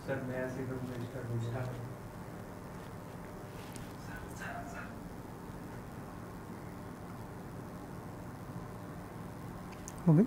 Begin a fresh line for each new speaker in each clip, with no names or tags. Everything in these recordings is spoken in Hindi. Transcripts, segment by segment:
सर मैं ऐसे करूँगा स्टार्ट
हो गई।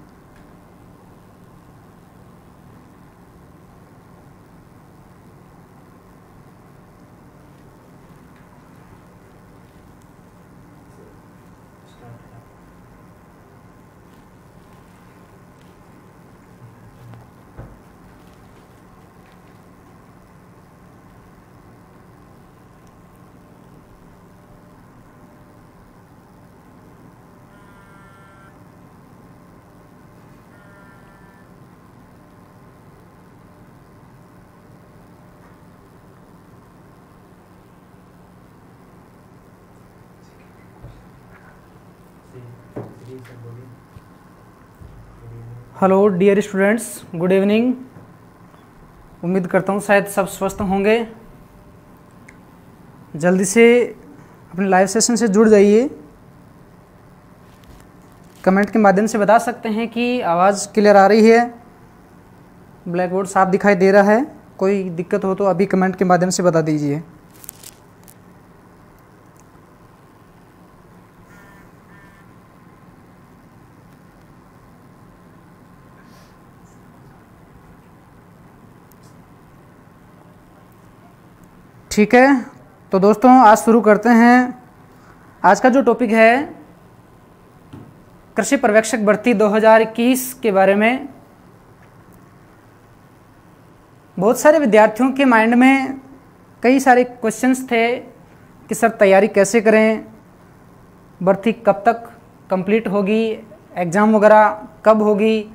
Hello dear students, good evening. उम्मीद करता हूँ शायद सब स्वस्थ होंगे। जल्दी से अपने लाइव सेशन से जुड़ जाइए। कमेंट के माध्यम से बता सकते हैं कि आवाज़ क्लियर आ रही है, ब्लैक बोर्ड साफ दिखाई दे रहा है। कोई दिक्कत हो तो अभी कमेंट के माध्यम से बता दीजिए। ठीक है, तो दोस्तों आज शुरू करते हैं। आज का जो टॉपिक है कृषि पर्यवेक्षक भर्ती 2021 के बारे में। बहुत सारे विद्यार्थियों के माइंड में कई सारे क्वेश्चंस थे कि सर तैयारी कैसे करें, भर्ती कब तक कंप्लीट होगी, एग्ज़ाम वगैरह कब होगी,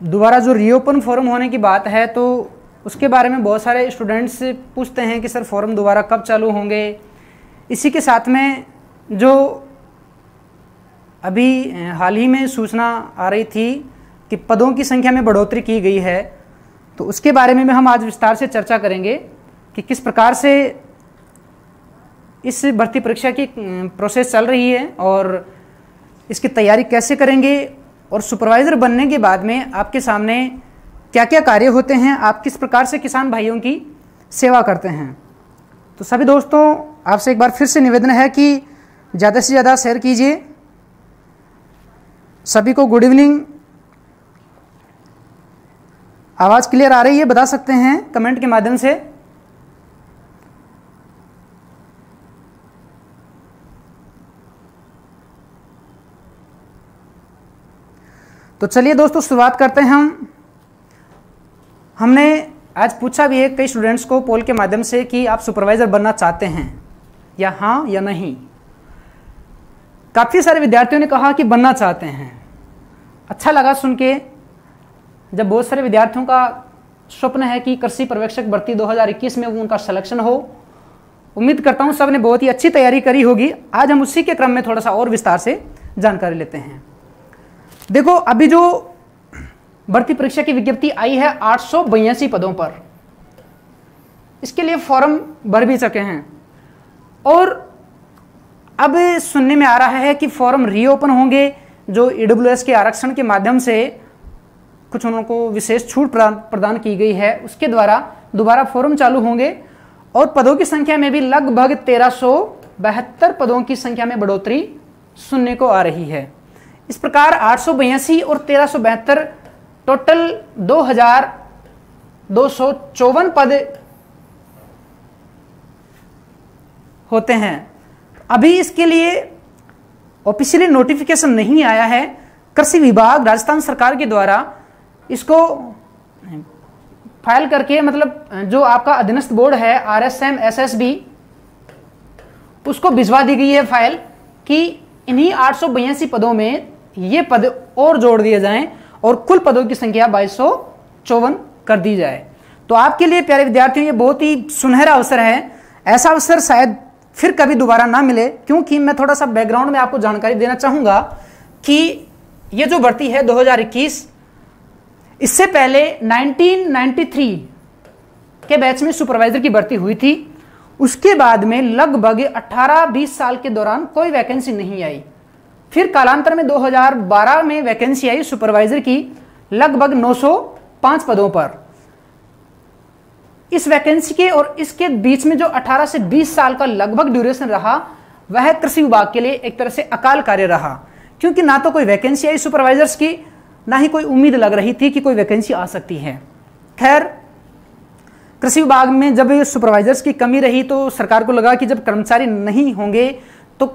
दोबारा जो रीओपन फॉर्म होने की बात है तो उसके बारे में बहुत सारे स्टूडेंट्स पूछते हैं कि सर फॉर्म दोबारा कब चालू होंगे। इसी के साथ में जो अभी हाल ही में सूचना आ रही थी कि पदों की संख्या में बढ़ोतरी की गई है, तो उसके बारे में भी हम आज विस्तार से चर्चा करेंगे कि किस प्रकार से इस भर्ती परीक्षा की प्रोसेस चल रही है और इसकी तैयारी कैसे करेंगे, और सुपरवाइज़र बनने के बाद में आपके सामने क्या क्या कार्य होते हैं, आप किस प्रकार से किसान भाइयों की सेवा करते हैं। तो सभी दोस्तों आपसे एक बार फिर से निवेदन है कि ज़्यादा से ज़्यादा शेयर कीजिए। सभी को गुड इवनिंग। आवाज़ क्लियर आ रही है, बता सकते हैं कमेंट के माध्यम से। तो चलिए दोस्तों शुरुआत करते हैं हमने आज पूछा भी है कई स्टूडेंट्स को पोल के माध्यम से कि आप सुपरवाइज़र बनना चाहते हैं या हाँ या नहीं। काफ़ी सारे विद्यार्थियों ने कहा कि बनना चाहते हैं। अच्छा लगा सुन के, जब बहुत सारे विद्यार्थियों का स्वप्न है कि कृषि पर्यवेक्षक भर्ती 2021 में उनका सिलेक्शन हो। उम्मीद करता हूँ सब ने बहुत ही अच्छी तैयारी करी होगी। आज हम उसी के क्रम में थोड़ा सा और विस्तार से जानकारी लेते हैं। देखो अभी जो भर्ती परीक्षा की विज्ञप्ति आई है 882 पदों पर, इसके लिए फॉर्म भर भी चुके हैं और अब सुनने में आ रहा है कि फॉर्म रीओपन होंगे। जो ईडब्ल्यूएस के आरक्षण के माध्यम से कुछ उनको विशेष छूट प्रदान की गई है, उसके द्वारा दोबारा फॉर्म चालू होंगे और पदों की संख्या में भी लगभग 1372 पदों की संख्या में बढ़ोतरी सुनने को आ रही है। इस प्रकार 882 और 1372 टोटल 2254 पद होते हैं। अभी इसके लिए ऑफिशियली नोटिफिकेशन नहीं आया है। कृषि विभाग राजस्थान सरकार के द्वारा इसको फाइल करके, मतलब जो आपका अधीनस्थ बोर्ड है RSM SSB, उसको भिजवा दी गई है फाइल कि इन्हीं 882 पदों में ये पद और जोड़ दिए जाएं और कुल पदों की संख्या 2254 कर दी जाए। तो आपके लिए प्यारे विद्यार्थियों ये बहुत ही सुनहरा अवसर है। ऐसा अवसर शायद फिर कभी दोबारा ना मिले, क्योंकि मैं थोड़ा सा बैकग्राउंड में आपको जानकारी देना चाहूँगा कि ये जो भर्ती है 2021, इससे पहले 1993 के बैच में सुपरवाइजर की भर्ती हुई थी। उसके बाद में लगभग 18-20 साल के दौरान कोई वैकेंसी नहीं आई। फिर कालांतर में 2012 में वैकेंसी आई सुपरवाइजर की लगभग 905 पदों पर। इस वैकेंसी के और इसके बीच में जो 18 से 20 साल का लगभग ड्यूरेशन रहा, वह कृषि विभाग के लिए एक तरह से अकाल कार्य रहा, क्योंकि ना तो कोई वैकेंसी आई सुपरवाइजर्स की, ना ही कोई उम्मीद लग रही थी कि कोई वैकेंसी आ सकती है। खैर, कृषि विभाग में जब सुपरवाइजर्स की कमी रही तो सरकार को लगा कि जब कर्मचारी नहीं होंगे तो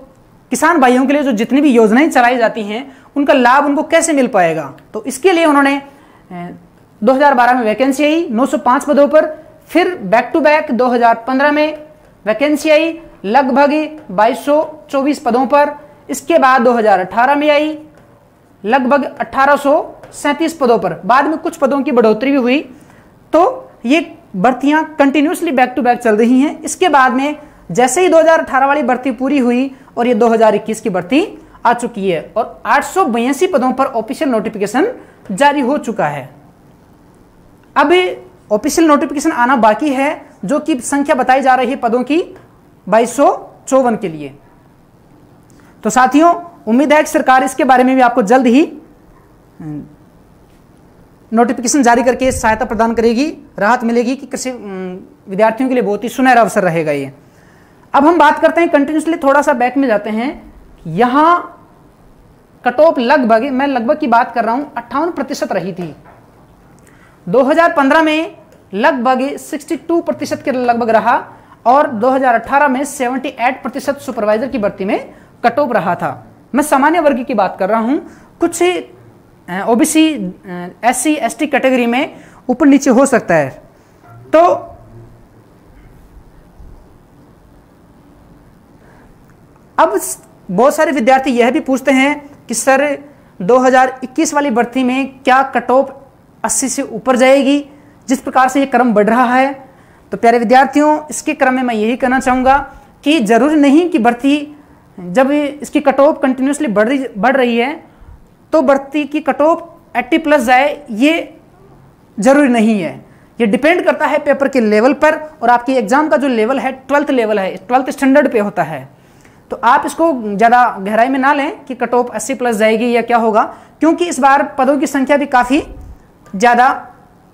किसान भाइयों के लिए जो जितनी भी योजनाएं चलाई जाती हैं उनका लाभ उनको कैसे मिल पाएगा। तो इसके लिए उन्होंने 2012 में वैकेंसी आई 905 पदों पर, फिर बैक टू बैक 2015 में वैकेंसी आई लगभग 2224 पदों पर, इसके बाद 2018 में आई लगभग 1837 पदों पर, बाद में कुछ पदों की बढ़ोतरी भी हुई। तो ये भर्तियां कंटिन्यूसली बैक टू बैक चल रही हैं। इसके बाद में जैसे ही 2018 वाली भर्ती पूरी हुई और ये 2021 की भर्ती आ चुकी है और 882 पदों पर ऑफिशियल नोटिफिकेशन जारी हो चुका है। अब ऑफिशियल नोटिफिकेशन आना बाकी है, जो कि संख्या बताई जा रही है पदों की 2254 के लिए। तो साथियों, उम्मीद है कि सरकार इसके बारे में भी आपको जल्द ही नोटिफिकेशन जारी करके सहायता प्रदान करेगी, राहत मिलेगी कि कृषि विद्यार्थियों के लिए बहुत ही सुनहरा अवसर रहेगा ये। अब हम बात करते हैं, कंटिन्यूसली थोड़ा सा बैक में जाते हैं। यहां कट ऑफ लगभग की बात कर रहा हूं 58% रही थी। 2015 में लगभग 62% के लगभग रहा और 2018 में 78% सुपरवाइजर की भर्ती में कट ऑफ रहा था। मैं सामान्य वर्ग की बात कर रहा हूं, कुछ ओबीसी एससी एसटी कैटेगरी में ऊपर नीचे हो सकता है। तो अब बहुत सारे विद्यार्थी यह भी पूछते हैं कि सर 2021 वाली भर्ती में क्या कट ऑफ 80 से ऊपर जाएगी, जिस प्रकार से ये क्रम बढ़ रहा है। तो प्यारे विद्यार्थियों, इसके क्रम में मैं यही कहना चाहूँगा कि जरूरी नहीं कि भर्ती जब इसकी कट ऑफ कंटिन्यूसली बढ़ रही है तो भर्ती की कट ऑफ 80+ जाए, ये जरूरी नहीं है। ये डिपेंड करता है पेपर के लेवल पर और आपकी एग्जाम का जो लेवल है 12th लेवल है, 12th स्टैंडर्ड पे होता है। तो आप इसको ज़्यादा गहराई में ना लें कि कट ऑफ 80+ जाएगी या क्या होगा, क्योंकि इस बार पदों की संख्या भी काफ़ी ज़्यादा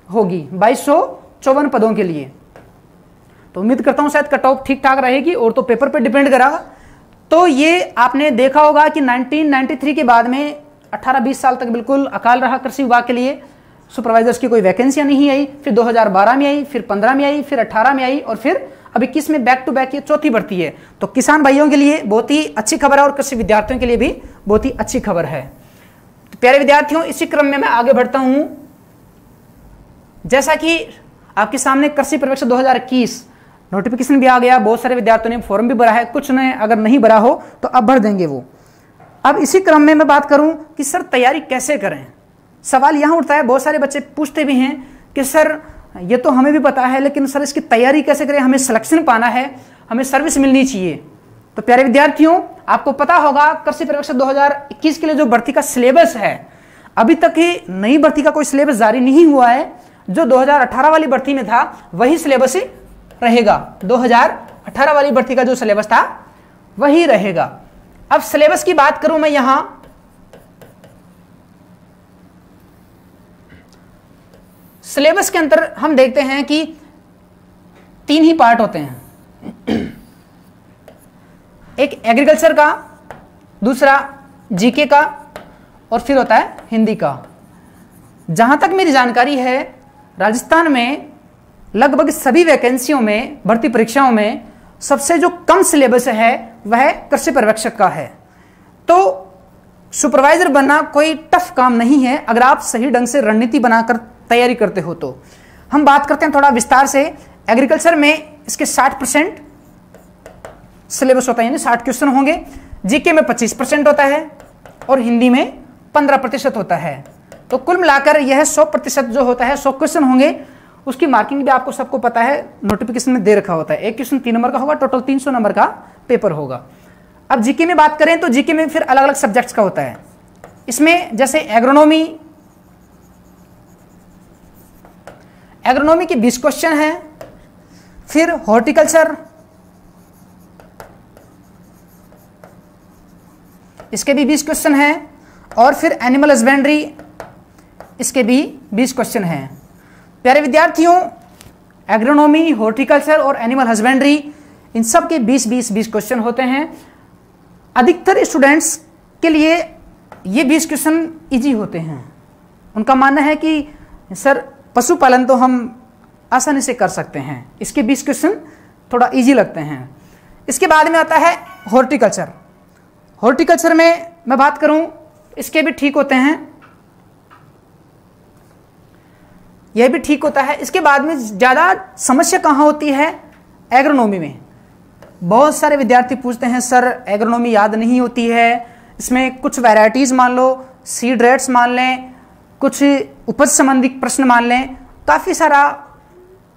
होगी 2254 पदों के लिए। तो उम्मीद करता हूँ शायद कट ऑफ ठीक ठाक रहेगी और तो पेपर पर डिपेंड करेगा। तो ये आपने देखा होगा कि 1993 के बाद में 18-20 साल तक बिल्कुल अकाल रहा कृषि विभाग के लिए, सुपरवाइजर्स की कोई वैकेंसियां नहीं आई। फिर 2012 में आई, फिर 15 में आई, फिर 18 में आई और फिर अब 21 में बैक टू बैक ये चौथी भर्ती है। तो किसान भाइयों के लिए बहुत ही अच्छी खबर है और कृषि विद्यार्थियों के लिए भी बहुत ही अच्छी खबर है। तो प्यारे विद्यार्थियों, इसी क्रम में मैं आगे बढ़ता हूं। जैसा कि आपके सामने कृषि पर्यवेक्षक 2021 नोटिफिकेशन भी आ गया, बहुत सारे विद्यार्थियों ने फॉर्म भी भरा है, कुछ ने अगर नहीं भरा हो तो अब भर देंगे वो। अब इसी क्रम में मैं बात करूं कि सर तैयारी कैसे करें। सवाल यहां उठता है, बहुत सारे बच्चे पूछते भी हैं कि सर ये तो हमें भी पता है, लेकिन सर इसकी तैयारी कैसे करें, हमें सिलेक्शन पाना है, हमें सर्विस मिलनी चाहिए। तो प्यारे विद्यार्थियों, आपको पता होगा कृषि पर्यवेक्षक 2021 के लिए जो भर्ती का सिलेबस है, अभी तक ही नई भर्ती का कोई सिलेबस जारी नहीं हुआ है। जो 2018 वाली भर्ती में था वही सिलेबस ही रहेगा। 2018 वाली भर्ती का जो सिलेबस था वही रहेगा। अब सिलेबस की बात करूं मैं यहां, सिलेबस के अंदर हम देखते हैं कि 3 ही पार्ट होते हैं, एक एग्रीकल्चर का, दूसरा जीके का और फिर होता है हिंदी का। जहां तक मेरी जानकारी है, राजस्थान में लगभग सभी वैकेंसियों में, भर्ती परीक्षाओं में सबसे जो कम सिलेबस है वह कृषि पर्यवेक्षक का है। तो सुपरवाइजर बनना कोई टफ काम नहीं है अगर आप सही ढंग से रणनीति बनाकर तैयारी करते हो। तो हम बात करते हैं थोड़ा विस्तार से। एग्रीकल्चर में इसके 60% सिलेबस होता है, यानी 60 क्वेश्चन होंगे। जीके में 25% होता है और हिंदी में 15% होता है। तो कुल मिलाकर यह 100% जो होता है, 100 क्वेश्चन होंगे। उसकी मार्किंग भी आपको सबको पता है, नोटिफिकेशन में दे रखा होता है। एक क्वेश्चन 3 नंबर का होगा, टोटल 300 नंबर का पेपर होगा। अब जीके में बात करें तो जीके में फिर अलग अलग सब्जेक्ट्स का होता है। इसमें जैसे एग्रोनॉमी के 20 क्वेश्चन हैं, फिर हॉर्टिकल्चर इसके भी 20 क्वेश्चन हैं और फिर एनिमल हस्बेंड्री इसके भी 20 क्वेश्चन हैं। प्यारे विद्यार्थियों, एग्रोनॉमी, हॉर्टिकल्चर और एनिमल हस्बेंड्री, इन सब के 20-20-20 क्वेश्चन होते हैं। अधिकतर स्टूडेंट्स के लिए ये 20 क्वेश्चन इजी होते हैं। उनका मानना है कि सर पशुपालन तो हम आसानी से कर सकते हैं, इसके 20 क्वेश्चन थोड़ा इजी लगते हैं। इसके बाद में आता है हॉर्टिकल्चर। हॉर्टिकल्चर में मैं बात करूं, इसके भी ठीक होते हैं, यह भी ठीक होता है। इसके बाद में ज़्यादा समस्या कहाँ होती है? एग्रोनॉमी में। बहुत सारे विद्यार्थी पूछते हैं सर एग्रोनॉमी याद नहीं होती है, इसमें कुछ वैरायटीज़ मान लो, सीड रेट्स मान लें, कुछ उपज संबंधी प्रश्न मान लें, काफ़ी सारा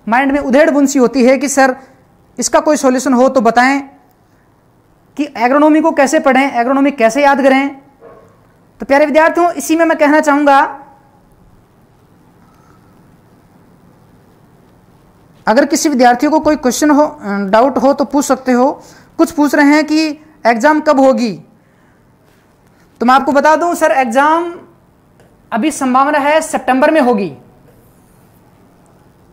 माइंड में उधेड़ बुन सी होती है कि सर इसका कोई सॉल्यूशन हो तो बताएं कि एग्रोनॉमी को कैसे पढ़ें, एग्रोनॉमी कैसे याद करें। तो प्यारे विद्यार्थियों, इसी में मैं कहना चाहूँगा, अगर किसी विद्यार्थियों को कोई क्वेश्चन हो, डाउट हो तो पूछ सकते हो। कुछ पूछ रहे हैं कि एग्ज़ाम कब होगी, तो मैं आपको बता दूं सर एग्ज़ाम अभी संभावना है सितंबर में होगी।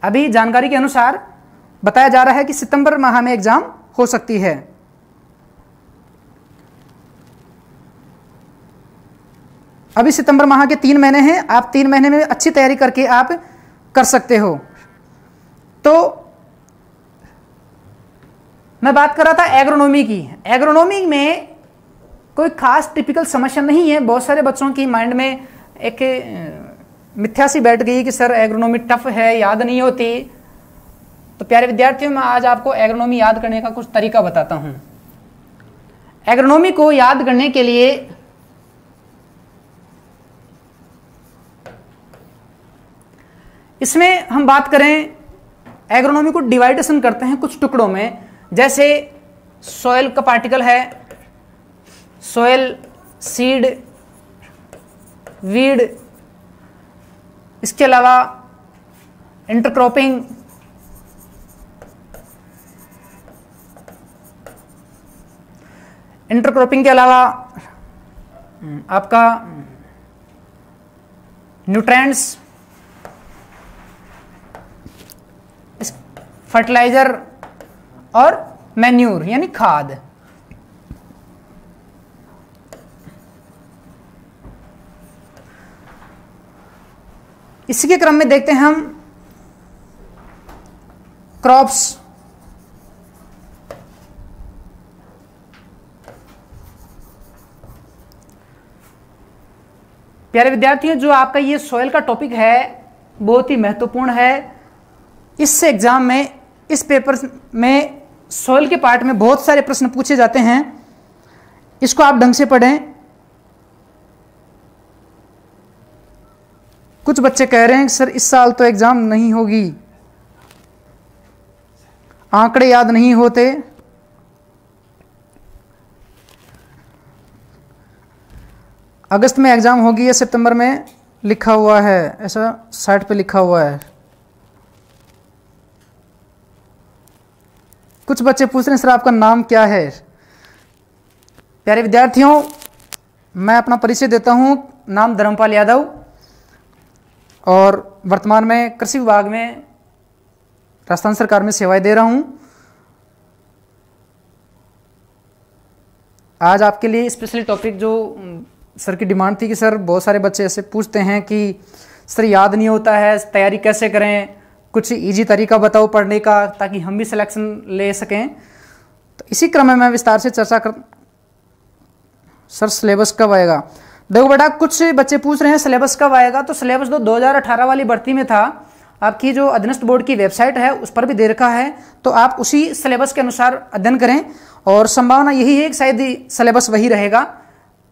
अभी जानकारी के अनुसार बताया जा रहा है कि सितंबर माह में एग्ज़ाम हो सकती है। अभी सितंबर माह के 3 महीने हैं, आप 3 महीने में अच्छी तैयारी करके आप कर सकते हो। तो मैं बात कर रहा था एग्रोनॉमी की। एग्रोनॉमी में कोई खास टिपिकल समस्या नहीं है। बहुत सारे बच्चों की माइंड में एक मिथ्या सी बैठ गई कि सर एग्रोनॉमी टफ है, याद नहीं होती। तो प्यारे विद्यार्थियों, मैं आज आपको एग्रोनॉमी याद करने का कुछ तरीका बताता हूं। एग्रोनॉमी को याद करने के लिए इसमें हम बात करें, एग्रोनॉमी को डिवाइडेशन करते हैं कुछ टुकड़ों में। जैसे सॉइल का पार्टिकल है, सॉइल, सीड, वीड, इसके अलावा इंटरक्रॉपिंग, इंटरक्रॉपिंग के अलावा आपका न्यूट्रिएंट्स, फर्टिलाइजर और मैन्यूर यानी खाद। इसी के क्रम में देखते हैं हम क्रॉप्स। प्यारे विद्यार्थियों, जो आपका ये सॉइल का टॉपिक है बहुत ही महत्वपूर्ण है। इससे एग्जाम में, इस पेपर में सॉइल के पार्ट में बहुत सारे प्रश्न पूछे जाते हैं। इसको आप ढंग से पढ़ें। कुछ बच्चे कह रहे हैं सर इस साल तो एग्जाम नहीं होगी, आंकड़े याद नहीं होते। अगस्त में एग्जाम होगी या सितंबर में लिखा हुआ है, ऐसा साइट पे लिखा हुआ है। कुछ बच्चे पूछ रहे हैं सर आपका नाम क्या है। प्यारे विद्यार्थियों, मैं अपना परिचय देता हूं। नाम धर्मपाल यादव और वर्तमान में कृषि विभाग में राजस्थान सरकार में सेवाएं दे रहा हूं। आज आपके लिए स्पेशली टॉपिक जो सर की डिमांड थी कि सर बहुत सारे बच्चे ऐसे पूछते हैं कि सर याद नहीं होता है, तैयारी कैसे करें, कुछ इजी तरीका बताओ पढ़ने का ताकि हम भी सिलेक्शन ले सकें। तो इसी क्रम में मैं विस्तार से चर्चा कर। सर सिलेबस कब आएगा? देखो बेटा, कुछ बच्चे पूछ रहे हैं सिलेबस कब आएगा। तो सिलेबस तो 2018 वाली भर्ती में था। आपकी जो अधीनस्थ बोर्ड की वेबसाइट है उस पर भी दे रखा है, तो आप उसी सिलेबस के अनुसार अध्ययन करें। और संभावना यही है कि शायद सिलेबस वही रहेगा,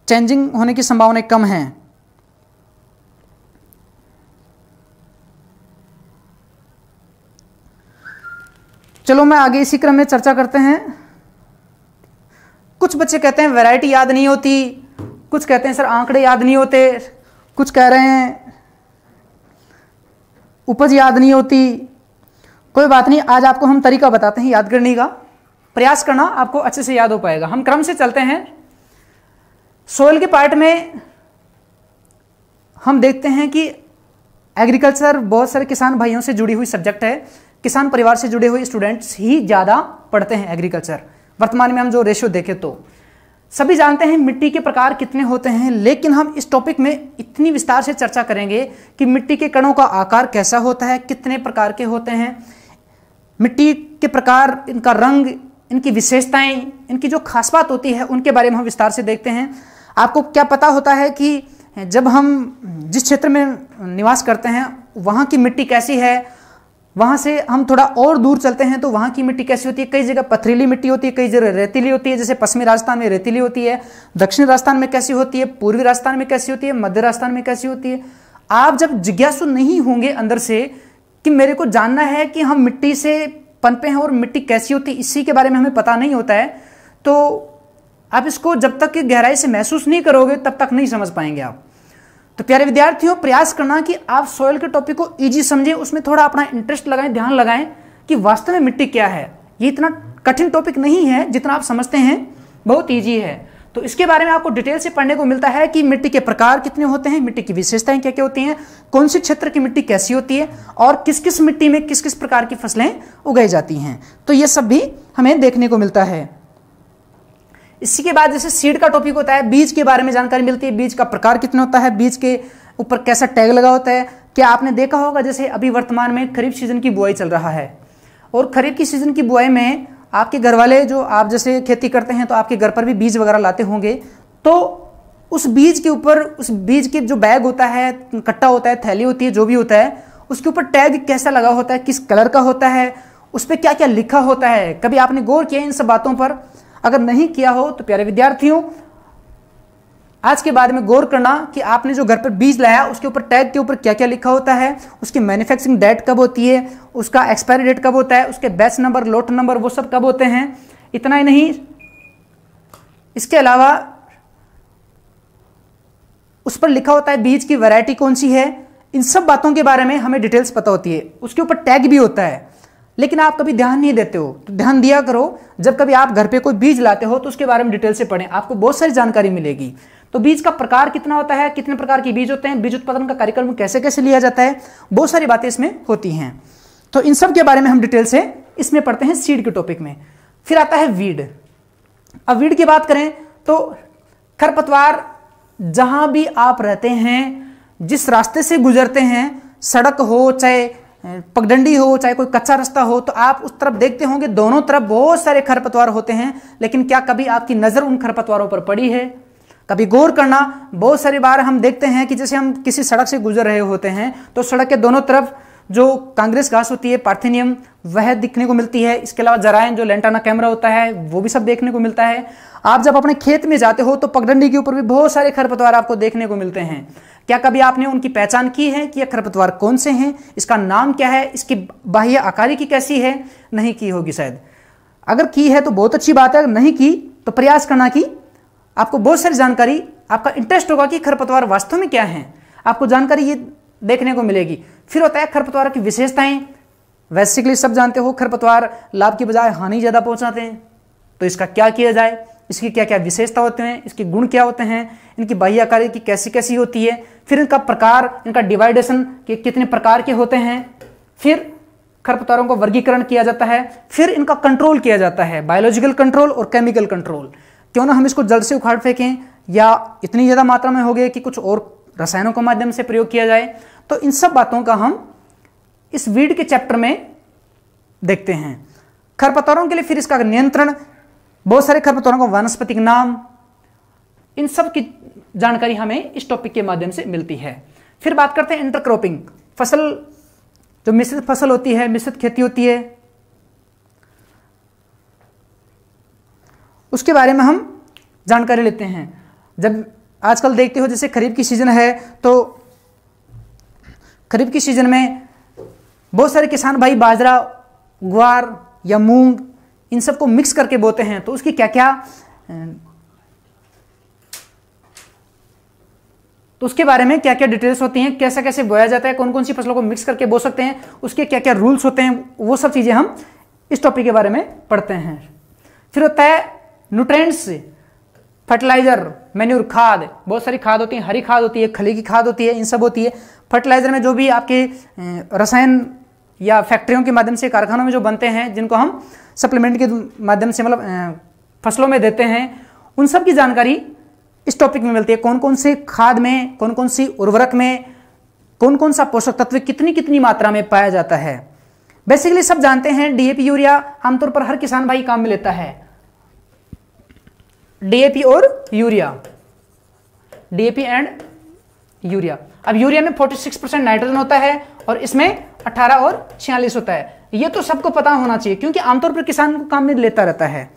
चेंजिंग होने की संभावना कम है। चलो मैं आगे इसी क्रम में चर्चा करते हैं। कुछ बच्चे कहते हैं वैरायटी याद नहीं होती, कुछ कहते हैं सर आंकड़े याद नहीं होते, कुछ कह रहे हैं उपज याद नहीं होती। कोई बात नहीं, आज आपको हम तरीका बताते हैं याद करने का। प्रयास करना, आपको अच्छे से याद हो पाएगा। हम क्रम से चलते हैं। सोइल के पार्ट में हम देखते हैं कि एग्रीकल्चर बहुत सारे किसान भाइयों से जुड़ी हुई सब्जेक्ट है। किसान परिवार से जुड़े हुए स्टूडेंट्स ही ज़्यादा पढ़ते हैं एग्रीकल्चर। वर्तमान में हम जो रेशियो देखें तो सभी जानते हैं मिट्टी के प्रकार कितने होते हैं, लेकिन हम इस टॉपिक में इतनी विस्तार से चर्चा करेंगे कि मिट्टी के कणों का आकार कैसा होता है, कितने प्रकार के होते हैं, मिट्टी के प्रकार, इनका रंग, इनकी विशेषताएं, इनकी जो खास बात होती है उनके बारे में हम विस्तार से देखते हैं। आपको क्या पता होता है कि जब हम जिस क्षेत्र में निवास करते हैं वहाँ की मिट्टी कैसी है, वहाँ से हम थोड़ा और दूर चलते हैं तो वहाँ की मिट्टी कैसी होती है। कई जगह पथरीली मिट्टी होती है, कई जगह रेतीली होती है, जैसे पश्चिमी राजस्थान में रेतीली होती है, दक्षिणी राजस्थान में कैसी होती है, पूर्वी राजस्थान में कैसी होती है, मध्य राजस्थान में कैसी होती है। आप जब जिज्ञासु नहीं होंगे अंदर से कि मेरे को जानना है कि हम मिट्टी से पनपे हैं और मिट्टी कैसी होती है, इसी के बारे में हमें पता नहीं होता है, तो आप इसको जब तक कि गहराई से महसूस नहीं करोगे तब तक नहीं समझ पाएंगे आप। तो प्यारे विद्यार्थियों, प्रयास करना कि आप सॉइल के टॉपिक को इजी समझें, उसमें थोड़ा अपना इंटरेस्ट लगाएं, ध्यान लगाएं कि वास्तव में मिट्टी क्या है। ये इतना कठिन टॉपिक नहीं है जितना आप समझते हैं, बहुत इजी है। तो इसके बारे में आपको डिटेल से पढ़ने को मिलता है कि मिट्टी के प्रकार कितने होते हैं, मिट्टी की विशेषताएं क्या क्या होती हैं, कौन से क्षेत्र की मिट्टी कैसी होती है और किस किस मिट्टी में किस किस प्रकार की फसलें उगाई जाती हैं। तो ये सब भी हमें देखने को मिलता है। इसी के बाद जैसे सीड का टॉपिक होता है, बीज के बारे में जानकारी मिलती है, बीज का प्रकार कितना होता है, बीज के ऊपर कैसा टैग लगा होता है। क्या आपने देखा होगा जैसे अभी वर्तमान में खरीफ सीजन की बुआई चल रहा है और खरीफ की सीजन की बुआई में आपके घर वाले, जो आप जैसे खेती करते हैं तो आपके घर पर भी बीज वगैरह लाते होंगे, तो उस बीज के ऊपर, उस बीज के जो बैग होता है, कट्टा होता है, थैली होती है, जो भी होता है, उसके ऊपर टैग कैसा लगा होता है, किस कलर का होता है, उस पर क्या क्या लिखा होता है। कभी आपने गौर किया इन सब बातों पर? अगर नहीं किया हो तो प्यारे विद्यार्थियों, आज के बाद में गौर करना कि आपने जो घर पर बीज लाया उसके ऊपर टैग के ऊपर क्या क्या लिखा होता है, उसकी मैन्युफैक्चरिंग डेट कब होती है, उसका एक्सपायरी डेट कब होता है, उसके बैच नंबर, लोट नंबर, वो सब कब होते हैं। इतना ही नहीं, इसके अलावा उस पर लिखा होता है बीज की वैरायटी कौन सी है। इन सब बातों के बारे में हमें डिटेल्स पता होती है। उसके ऊपर टैग भी होता है, लेकिन आप कभी ध्यान नहीं देते हो। तो ध्यान दिया करो, जब कभी आप घर पे कोई बीज लाते हो तो उसके बारे में डिटेल से पढ़ें, आपको बहुत सारी जानकारी मिलेगी। तो बीज का प्रकार कितना होता है, कितने प्रकार के बीज होते हैं, बीज उत्पादन का कार्यक्रम कैसे कैसे लिया जाता है, बहुत सारी बातें इसमें होती हैं। तो इन सब के बारे में हम डिटेल से इसमें पढ़ते हैं सीड के टॉपिक में। फिर आता है वीड। अब वीड की बात करें तो खरपतवार, जहां भी आप रहते हैं, जिस रास्ते से गुजरते हैं, सड़क हो चाहे पगडंडी हो चाहे कोई कच्चा रास्ता हो, तो आप उस तरफ देखते होंगे दोनों तरफ बहुत सारे खरपतवार होते हैं। लेकिन क्या कभी आपकी नजर उन खरपतवारों पर पड़ी है? कभी गौर करना, बहुत सारी बार हम देखते हैं कि जैसे हम किसी सड़क से गुजर रहे होते हैं तो सड़क के दोनों तरफ जो कांग्रेस घास होती है, पार्थेनियम, वह दिखने को मिलती है। इसके अलावा जरायन, जो लेंटाना कैमरा होता है, वो भी सब देखने को मिलता है। आप जब अपने खेत में जाते हो तो पगडंडी के ऊपर भी बहुत सारे खरपतवार आपको देखने को मिलते हैं। क्या कभी आपने उनकी पहचान की है कि ये खरपतवार कौन से हैं, इसका नाम क्या है, इसकी बाह्य आकारिकी कैसी है? नहीं की होगी शायद। अगर की है तो बहुत अच्छी बात है, अगर नहीं की तो प्रयास करना कि आपको बहुत सारी जानकारी, आपका इंटरेस्ट होगा कि खरपतवार वास्तव में क्या है, आपको जानकारी ये देखने को मिलेगी। फिर होता है खरपतवार की विशेषताएं। बेसिकली सब जानते हो खरपतवार लाभ की बजाय हानि ज्यादा पहुंचाते हैं, तो इसका क्या किया जाए, इसकी क्या क्या विशेषता होते हैं, इसके गुण क्या होते हैं, इनकी बाह्य आकारिकी कैसी कैसी होती है, फिर इनका प्रकार, इनका डिवाइडेशन के कितने प्रकार के होते हैं, फिर खरपतवारों को वर्गीकरण किया जाता है, फिर इनका कंट्रोल किया जाता है, बायोलॉजिकल कंट्रोल और केमिकल कंट्रोल। क्यों ना हम इसको जल्द से उखाड़ फेंकें या इतनी ज्यादा मात्रा में हो गए कि कुछ और रसायनों के माध्यम से प्रयोग किया जाए। तो इन सब बातों का हम इस वीड के चैप्टर में देखते हैं। खरपतवारों के लिए फिर इसका नियंत्रण, बहुत सारे खरपतवारों का वानस्पतिक नाम, इन सब की जानकारी हमें इस टॉपिक के माध्यम से मिलती है। फिर बात करते हैं इंटरक्रॉपिंग। फसल, जो मिश्रित फसल होती है, मिश्रित खेती होती है, उसके बारे में हम जानकारी लेते हैं। जब आजकल देखते हो जैसे खरीफ की सीजन है, तो खरीफ की सीजन में बहुत सारे किसान भाई बाजरा, ग्वार या मूंग, इन सबको मिक्स करके बोते हैं। तो उसकी क्या क्या, तो उसके बारे में क्या क्या डिटेल्स होती हैं, कैसे कैसे बोया जाता है, कौन कौन सी फसलों को मिक्स करके बो सकते हैं, उसके क्या क्या रूल्स होते हैं, वो सब चीजें हम इस टॉपिक के बारे में पढ़ते हैं। फिर होता है न्यूट्रिएंट्स, फर्टिलाइजर, मैन्यूर, खाद। बहुत सारी खाद होती है, हरी खाद होती है, खली की खाद होती है, इन सब होती है। फर्टिलाइजर में जो भी आपके रसायन या फैक्ट्रियों के माध्यम से, कारखानों में जो बनते हैं, जिनको हम सप्लीमेंट के माध्यम से मतलब फसलों में देते हैं, उन सब की जानकारी इस टॉपिक में मिलती है। कौन कौन से खाद में, कौन कौन सी उर्वरक में, कौन कौन सा पोषक तत्व कितनी कितनी मात्रा में पाया जाता है। बेसिकली सब जानते हैं डीएपी यूरिया आमतौर पर हर किसान भाई काम में लेता है, डीएपी और यूरिया, डीएपी एंड यूरिया। अब यूरिया में 46% नाइट्रोजन होता है और इसमें 18 और 46 होता है। ये तो सबको पता होना चाहिए क्योंकि आमतौर पर किसान को काम में लेता रहता है।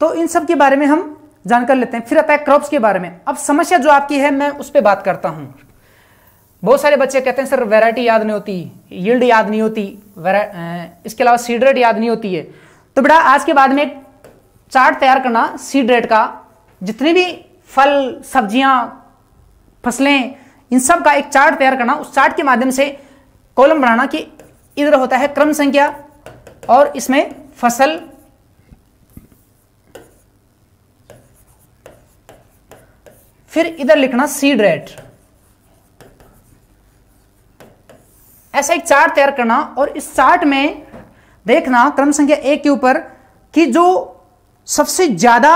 तो इन सब के बारे में हम जानकर लेते हैं। फिर आता है क्रॉप्स के बारे में। अब समस्या जो आपकी है मैं उस पर बात करता हूं। बहुत सारे बच्चे कहते हैं सर वैरायटी याद नहीं होती, यील्ड याद नहीं होती, इसके अलावा सीड रेट याद नहीं होती है। तो बेटा आज के बाद में एक चार्ट तैयार करना सीड रेट का, जितने भी फल, सब्जियां, फसलें, इन सब का एक चार्ट तैयार करना। उस चार्ट के माध्यम से कॉलम बनाना कि इधर होता है क्रम संख्या और इसमें फसल, फिर इधर लिखना सीड रेट। ऐसा एक चार्ट तैयार करना और इस चार्ट में देखना क्रम संख्या 1 के ऊपर कि जो सबसे ज्यादा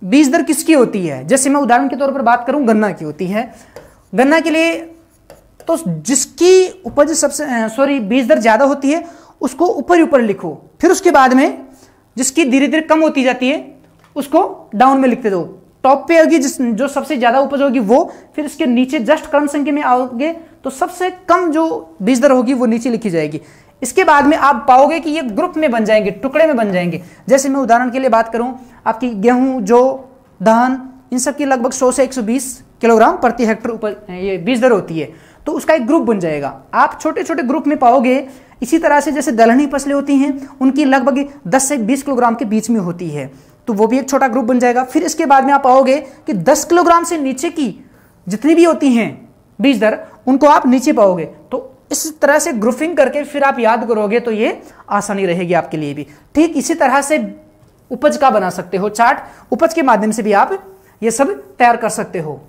बीज दर किसकी होती है। जैसे मैं उदाहरण के तौर पर बात करूं, गन्ना की होती है। गन्ना के लिए तो जिसकी उपज सबसे बीज दर ज्यादा होती है उसको ऊपर ही ऊपर लिखो। फिर उसके बाद में जिसकी धीरे धीरे कम होती जाती है उसको डाउन में लिखते दो। टॉप पे होगी जो सबसे ज्यादा उपज होगी वो, फिर इसके नीचे जस्ट क्रम संख्या में आओगे तो सबसे कम जो बीज दर होगी वो नीचे लिखी जाएगी। इसके बाद में आप पाओगे कि ये ग्रुप में बन जाएंगे, टुकड़े में बन जाएंगे। जैसे मैं उदाहरण के लिए बात करूं, आपकी गेहूं, जौ, धान, इन सब की लगभग 100 से 120 किलोग्राम प्रति हेक्टेयर उपज ये बीज दर होती है। तो उसका एक ग्रुप बन जाएगा। आप छोटे छोटे ग्रुप में पाओगे। इसी तरह से जैसे दलहनी फसलें होती हैं उनकी लगभग 10 से 20 किलोग्राम के बीच में होती है, तो वो भी एक छोटा ग्रुप बन जाएगा। फिर इसके बाद में आप पाओगे कि 10 किलोग्राम से नीचे की जितनी भी होती हैं बीज दर, उनको आप नीचे पाओगे। तो इस तरह से ग्रुपिंग करके फिर आप याद करोगे तो ये आसानी रहेगी आपके लिए भी। ठीक इसी तरह से उपज का बना सकते हो चार्ट, उपज के माध्यम से भी आप ये सब तैयार कर सकते हो।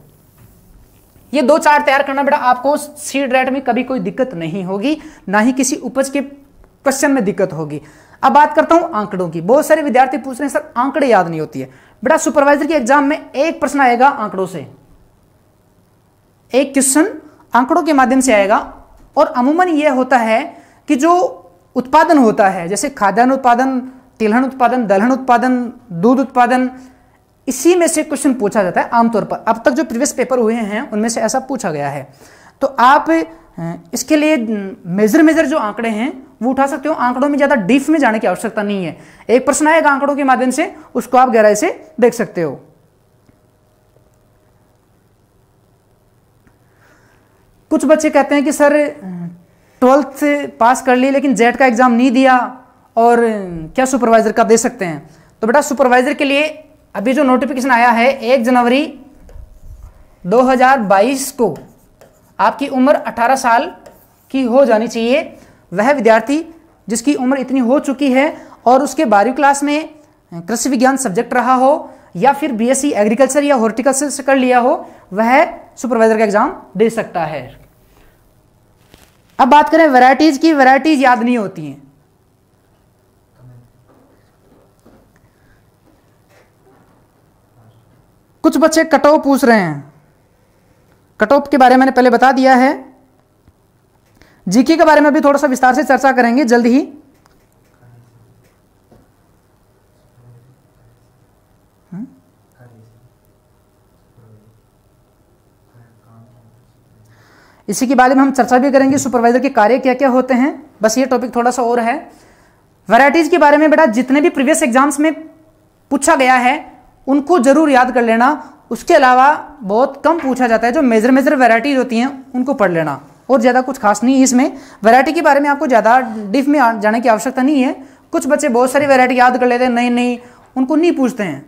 ये 2 चार्ट तैयार करना बेटा आपको सीड रेट में कभी कोई दिक्कत नहीं होगी, ना ही किसी उपज के क्वेश्चन में दिक्कत होगी। अब बात करता हूं आंकड़ों की। बहुत सारे विद्यार्थी पूछ रहे हैं सर आंकड़े याद नहीं होती है। बेटा सुपरवाइजर के एग्जाम में एक प्रश्न आएगा आंकड़ों से, एक क्वेश्चन आंकड़ों के माध्यम से आएगा। और अमूमन यह होता है कि जो उत्पादन होता है, जैसे खाद्यान्न उत्पादन, तिलहन उत्पादन, दलहन उत्पादन, दूध उत्पादन, इसी में से क्वेश्चन पूछा जाता है आमतौर पर। अब तक जो प्रीवियस पेपर हुए हैं उनमें से ऐसा पूछा गया है। तो आप इसके लिए मेजर जो आंकड़े हैं वो उठा सकते हो। आंकड़ों में ज्यादा डीप में जाने की आवश्यकता नहीं है। एक प्रश्न आएगा आंकड़ों के माध्यम से, उसको आप गहराई से देख सकते हो। कुछ बच्चे कहते हैं कि सर 12th पास कर ली लेकिन जेट का एग्जाम नहीं दिया, और क्या सुपरवाइजर का दे सकते हैं। तो बेटा सुपरवाइजर के लिए अभी जो नोटिफिकेशन आया है 1 जनवरी 2022 को आपकी उम्र 18 साल की हो जानी चाहिए। वह विद्यार्थी जिसकी उम्र इतनी हो चुकी है और उसके 12वीं क्लास में कृषि विज्ञान सब्जेक्ट रहा हो या फिर बीएससी एग्रीकल्चर या हॉर्टिकल्चर से कर लिया हो, वह सुपरवाइजर का एग्जाम दे सकता है। अब बात करें वैरायटीज की। वैरायटीज याद नहीं होती हैं। कुछ बच्चे कट ऑफ पूछ रहे हैं। कट ऑफ के बारे में मैंने पहले बता दिया है। जीके के बारे में भी थोड़ा सा विस्तार से चर्चा करेंगे जल्द ही। इसी के बारे में हम चर्चा भी करेंगे, सुपरवाइजर के कार्य क्या क्या होते हैं। बस ये टॉपिक थोड़ा सा और है। वैरायटीज के बारे में बेटा जितने भी प्रीवियस एग्जाम्स में पूछा गया है उनको जरूर याद कर लेना। उसके अलावा बहुत कम पूछा जाता है। जो मेजर वैरायटीज होती हैं उनको पढ़ लेना, और ज़्यादा कुछ खास नहीं है इसमें। वैरायटी के बारे में आपको ज़्यादा डीप में जाने की आवश्यकता नहीं है। कुछ बच्चे बहुत सारी वैरायटी याद कर लेते हैं, नहीं उनको नहीं पूछते हैं।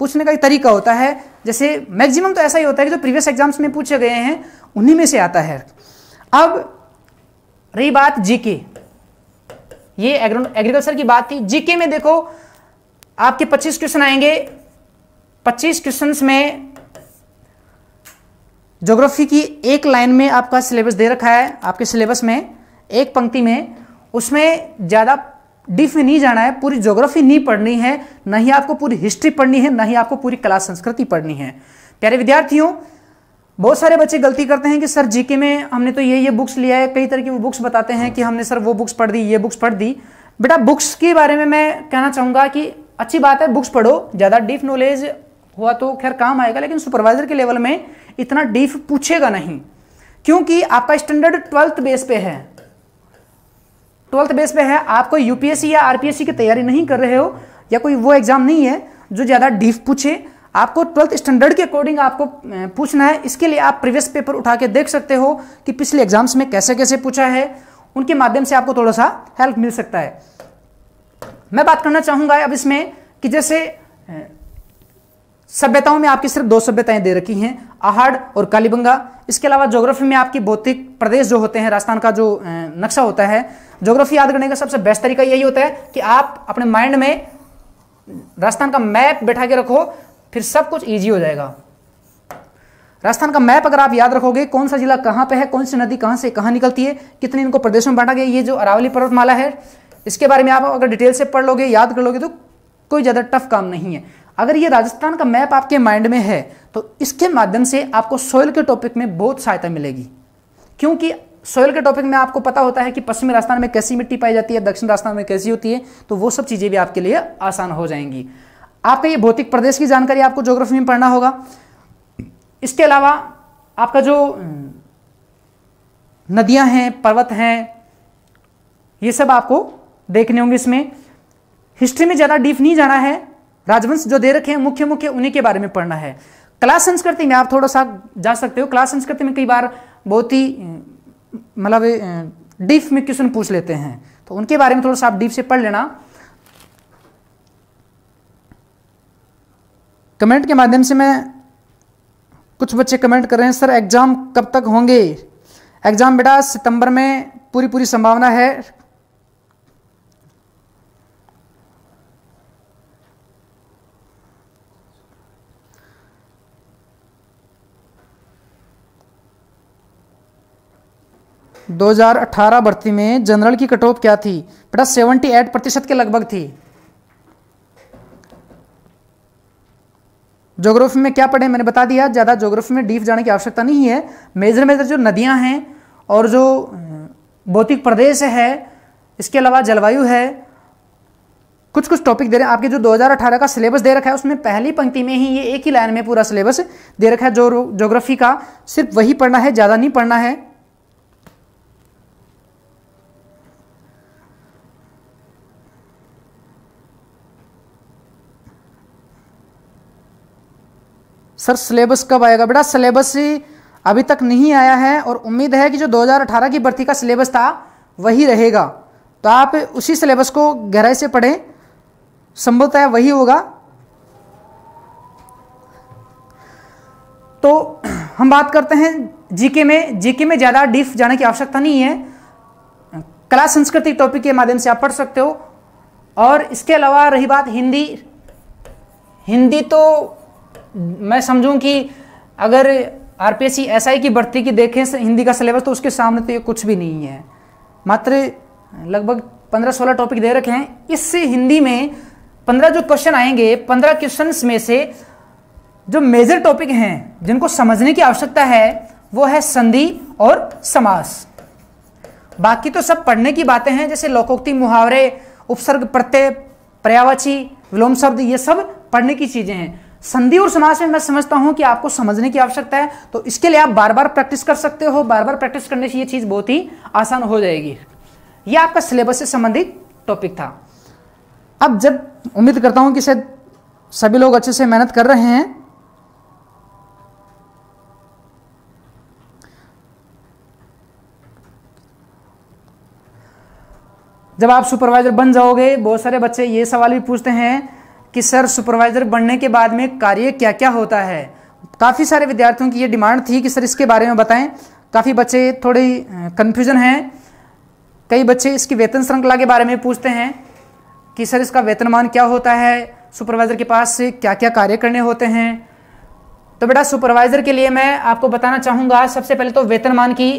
पूछने का एक तरीका होता है, जैसे मैक्सिमम तो ऐसा ही होता है कि जो प्रीवियस एग्जाम्स में पूछे गए हैं उन्हीं में से आता है। अब रही बात जीके, ये एग्रीकल्चर की बात थी। जीके में देखो आपके 25 क्वेश्चन आएंगे। 25 क्वेश्चंस में ज्योग्राफी की एक लाइन में आपका सिलेबस दे रखा है, आपके सिलेबस में एक पंक्ति में, उसमें ज़्यादा डीप में नहीं जाना है, पूरी ज्योग्राफी नहीं पढ़नी है, ना ही आपको पूरी हिस्ट्री पढ़नी है, ना ही आपको पूरी कला संस्कृति पढ़नी है। प्यारे विद्यार्थियों, बहुत सारे बच्चे गलती करते हैं कि सर जीके में हमने तो ये बुक्स लिया है, कई तरह की वो बुक्स बताते हैं कि हमने सर वो बुक्स पढ़ दी, ये बुक्स पढ़ दी। बेटा बुक्स के बारे में मैं कहना चाहूँगा कि अच्छी बात है, बुक्स पढ़ो, ज़्यादा डीप नॉलेज हुआ तो खैर काम आएगा, लेकिन सुपरवाइजर के लेवल में इतना डीप पूछेगा नहीं, क्योंकि आपका स्टैंडर्ड 12th बेस पे है। 12th बेस पे है, आप कोई यूपीएससी या आरपीएससी की तैयारी नहीं कर रहे हो, या कोई वो एग्जाम नहीं है जो ज़्यादा डीप पूछे। आपको 12th स्टैंडर्ड के अकॉर्डिंग आपको पूछना है। इसके लिए आप प्रीवियस पेपर उठा के देख सकते हो कि पिछले एग्जाम्स में कैसे कैसे पूछा है, उनके माध्यम से आपको थोड़ा सा हेल्प मिल सकता है। मैं बात करना चाहूँगा अब इसमें कि जैसे सभ्यताओं में आपकी सिर्फ 2 सभ्यताएं दे रखी हैं, आहड़ और कालीबंगा। इसके अलावा ज्योग्राफी में आपकी भौतिक प्रदेश जो होते हैं, राजस्थान का जो नक्शा होता है, ज्योग्राफी याद करने का सबसे बेस्ट तरीका यही होता है कि आप अपने माइंड में राजस्थान का मैप बैठा के रखो, फिर सब कुछ ईजी हो जाएगा। राजस्थान का मैप अगर आप याद रखोगे, कौन सा जिला कहाँ पे है, कौन सी नदी कहाँ से कहाँ निकलती है, कितने इनको प्रदेशों में बांटा गया, ये जो अरावली पर्वतमाला है, इसके बारे में आप अगर डिटेल से पढ़ लोगे, याद कर लोगे, तो कोई ज़्यादा टफ काम नहीं है। अगर ये राजस्थान का मैप आपके माइंड में है तो इसके माध्यम से आपको सोइल के टॉपिक में बहुत सहायता मिलेगी, क्योंकि सोइल के टॉपिक में आपको पता होता है कि पश्चिमी राजस्थान में कैसी मिट्टी पाई जाती है, दक्षिण राजस्थान में कैसी होती है, तो वो सब चीज़ें भी आपके लिए आसान हो जाएंगी। आपका ये भौतिक प्रदेश की जानकारी आपको ज्योग्राफी में पढ़ना होगा। इसके अलावा आपका जो नदियां हैं, पर्वत हैं, ये सब आपको देखने होंगे। इसमें हिस्ट्री में ज़्यादा डीप नहीं जाना है, राजवंश जो दे रखे हैं मुख्य मुख्य उन्हीं के बारे में पढ़ना है। कला संस्कृति में आप थोड़ा सा जा सकते हो। कला संस्कृति में कई बार बहुत ही मतलब डीप में क्वेश्चन पूछ लेते हैं, तो उनके बारे में थोड़ा सा आप डीप से पढ़ लेना। कमेंट के माध्यम से मैं, कुछ बच्चे कमेंट कर रहे हैं सर एग्जाम कब तक होंगे। एग्जाम बेटा सितंबर में पूरी संभावना है। – 2018 भर्ती में जनरल की कट ऑफ क्या थी बेटा? 78% के लगभग थी। ज्योग्राफी में क्या पढ़े मैंने बता दिया, ज़्यादा ज्योग्राफी में डीप जाने की आवश्यकता नहीं है। मेजर जो नदियां हैं और जो भौतिक प्रदेश है, इसके अलावा जलवायु है, कुछ टॉपिक दे रहे हैं। आपके जो 2018 का सिलेबस दे रखा है उसमें पहली पंक्ति में ही ये एक ही लाइन में पूरा सिलेबस दे रखा है। जो ज्योग्राफी का सिर्फ वही पढ़ना है, ज़्यादा नहीं पढ़ना है। सर सिलेबस कब आएगा बेटा? सिलेबस अभी तक नहीं आया है और उम्मीद है कि जो 2018 की भर्ती का सिलेबस था वही रहेगा, तो आप उसी सिलेबस को गहराई से पढ़ें, संभवतः वही होगा। तो हम बात करते हैं जीके में। जीके में ज़्यादा डीप जाने की आवश्यकता नहीं है, कला संस्कृति टॉपिक के माध्यम से आप पढ़ सकते हो। और इसके अलावा रही बात हिंदी तो मैं समझूं कि अगर आरपीएससी एसआई की भर्ती की देखें हिंदी का सिलेबस, तो उसके सामने तो ये कुछ भी नहीं है। मात्र लगभग 15-16 टॉपिक दे रखे हैं। इससे हिंदी में 15 जो क्वेश्चन आएंगे, 15 क्वेश्चंस में से जो मेजर टॉपिक हैं जिनको समझने की आवश्यकता है वो है संधि और समास। बाकी तो सब पढ़ने की बातें हैं, जैसे लोकोक्ति, मुहावरे, उपसर्ग, प्रत्यय, पर्यायवाची, विलोम शब्द, ये सब पढ़ने की चीजें हैं। संधि और समास में मैं समझता हूं कि आपको समझने की आवश्यकता है, तो इसके लिए आप बार बार प्रैक्टिस कर सकते हो। बार बार प्रैक्टिस करने से ये चीज बहुत ही आसान हो जाएगी। ये आपका सिलेबस से संबंधित टॉपिक था। अब जब उम्मीद करता हूं कि शायद सभी लोग अच्छे से मेहनत कर रहे हैं। जब आप सुपरवाइजर बन जाओगे, बहुत सारे बच्चे ये सवाल भी पूछते हैं कि सर सुपरवाइजर बनने के बाद में कार्य क्या क्या होता है। काफ़ी सारे विद्यार्थियों की ये डिमांड थी कि सर इसके बारे में बताएं। काफ़ी बच्चे थोड़ी कन्फ्यूजन हैं। कई बच्चे इसकी वेतन श्रृंखला के बारे में पूछते हैं कि सर इसका वेतनमान क्या होता है, सुपरवाइजर के पास से क्या क्या कार्य करने होते हैं। तो बेटा सुपरवाइजर के लिए मैं आपको बताना चाहूंगा सबसे पहले तो वेतनमान की,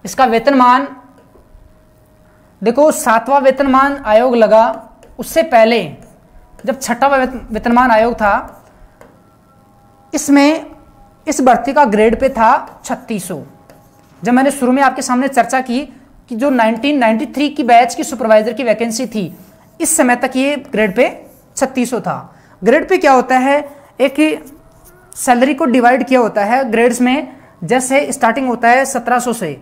इसका वेतनमान देखो 7वां वेतनमान आयोग लगा, उससे पहले जब 6वां वेतनमान आयोग था इसमें इस भर्ती का ग्रेड पे था 3600। जब मैंने शुरू में आपके सामने चर्चा की कि जो 1993 की बैच की सुपरवाइजर की वैकेंसी थी इस समय तक ये ग्रेड पे 3600 था। ग्रेड पे क्या होता है, एक सैलरी को डिवाइड किया होता है ग्रेड्स में। जैसे स्टार्टिंग होता है 1700 से,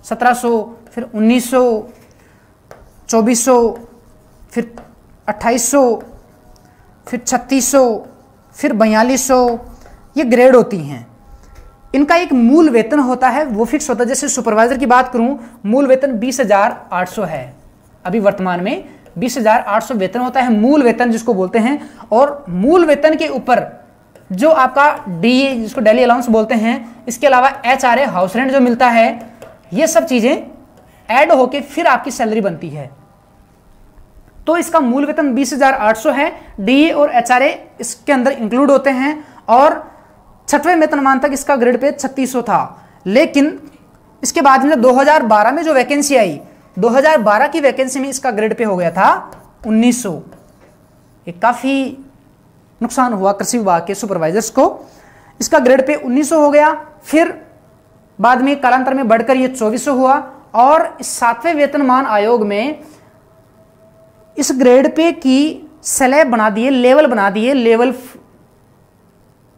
1700 फिर 1900, 2400, फिर 2800, फिर 3600, फिर 4200, ये ग्रेड होती हैं। इनका एक मूल वेतन होता है वो फिक्स होता है। जैसे सुपरवाइजर की बात करूं, मूल वेतन 20,800 है, अभी वर्तमान में 20,800 वेतन होता है, मूल वेतन जिसको बोलते हैं। और मूल वेतन के ऊपर जो आपका डीए जिसको डेली अलाउंस बोलते हैं, इसके अलावा एचआरए हाउस रेंट जो मिलता है, ये सब चीजें ऐड होके फिर आपकी सैलरी बनती है। तो इसका मूल वेतन 20,800 है, डीए और एचआरए इसके अंदर इंक्लूड होते हैं। और 6वें वेतनमान तक इसका ग्रेड पे 3600 था। लेकिन इसके बाद में 2012 में जो वैकेंसी आई, 2012 की वैकेंसी में इसका ग्रेड पे हो गया था 1900। ये काफी नुकसान हुआ कृषि विभाग के सुपरवाइजर्स को। इसका ग्रेड पे 1900 हो गया, फिर बाद में कालांतर में बढ़कर ये 2400 हुआ। और 7वें वेतनमान आयोग में इस ग्रेड पे की स्लैब बना दिए, लेवल बना दिए। लेवल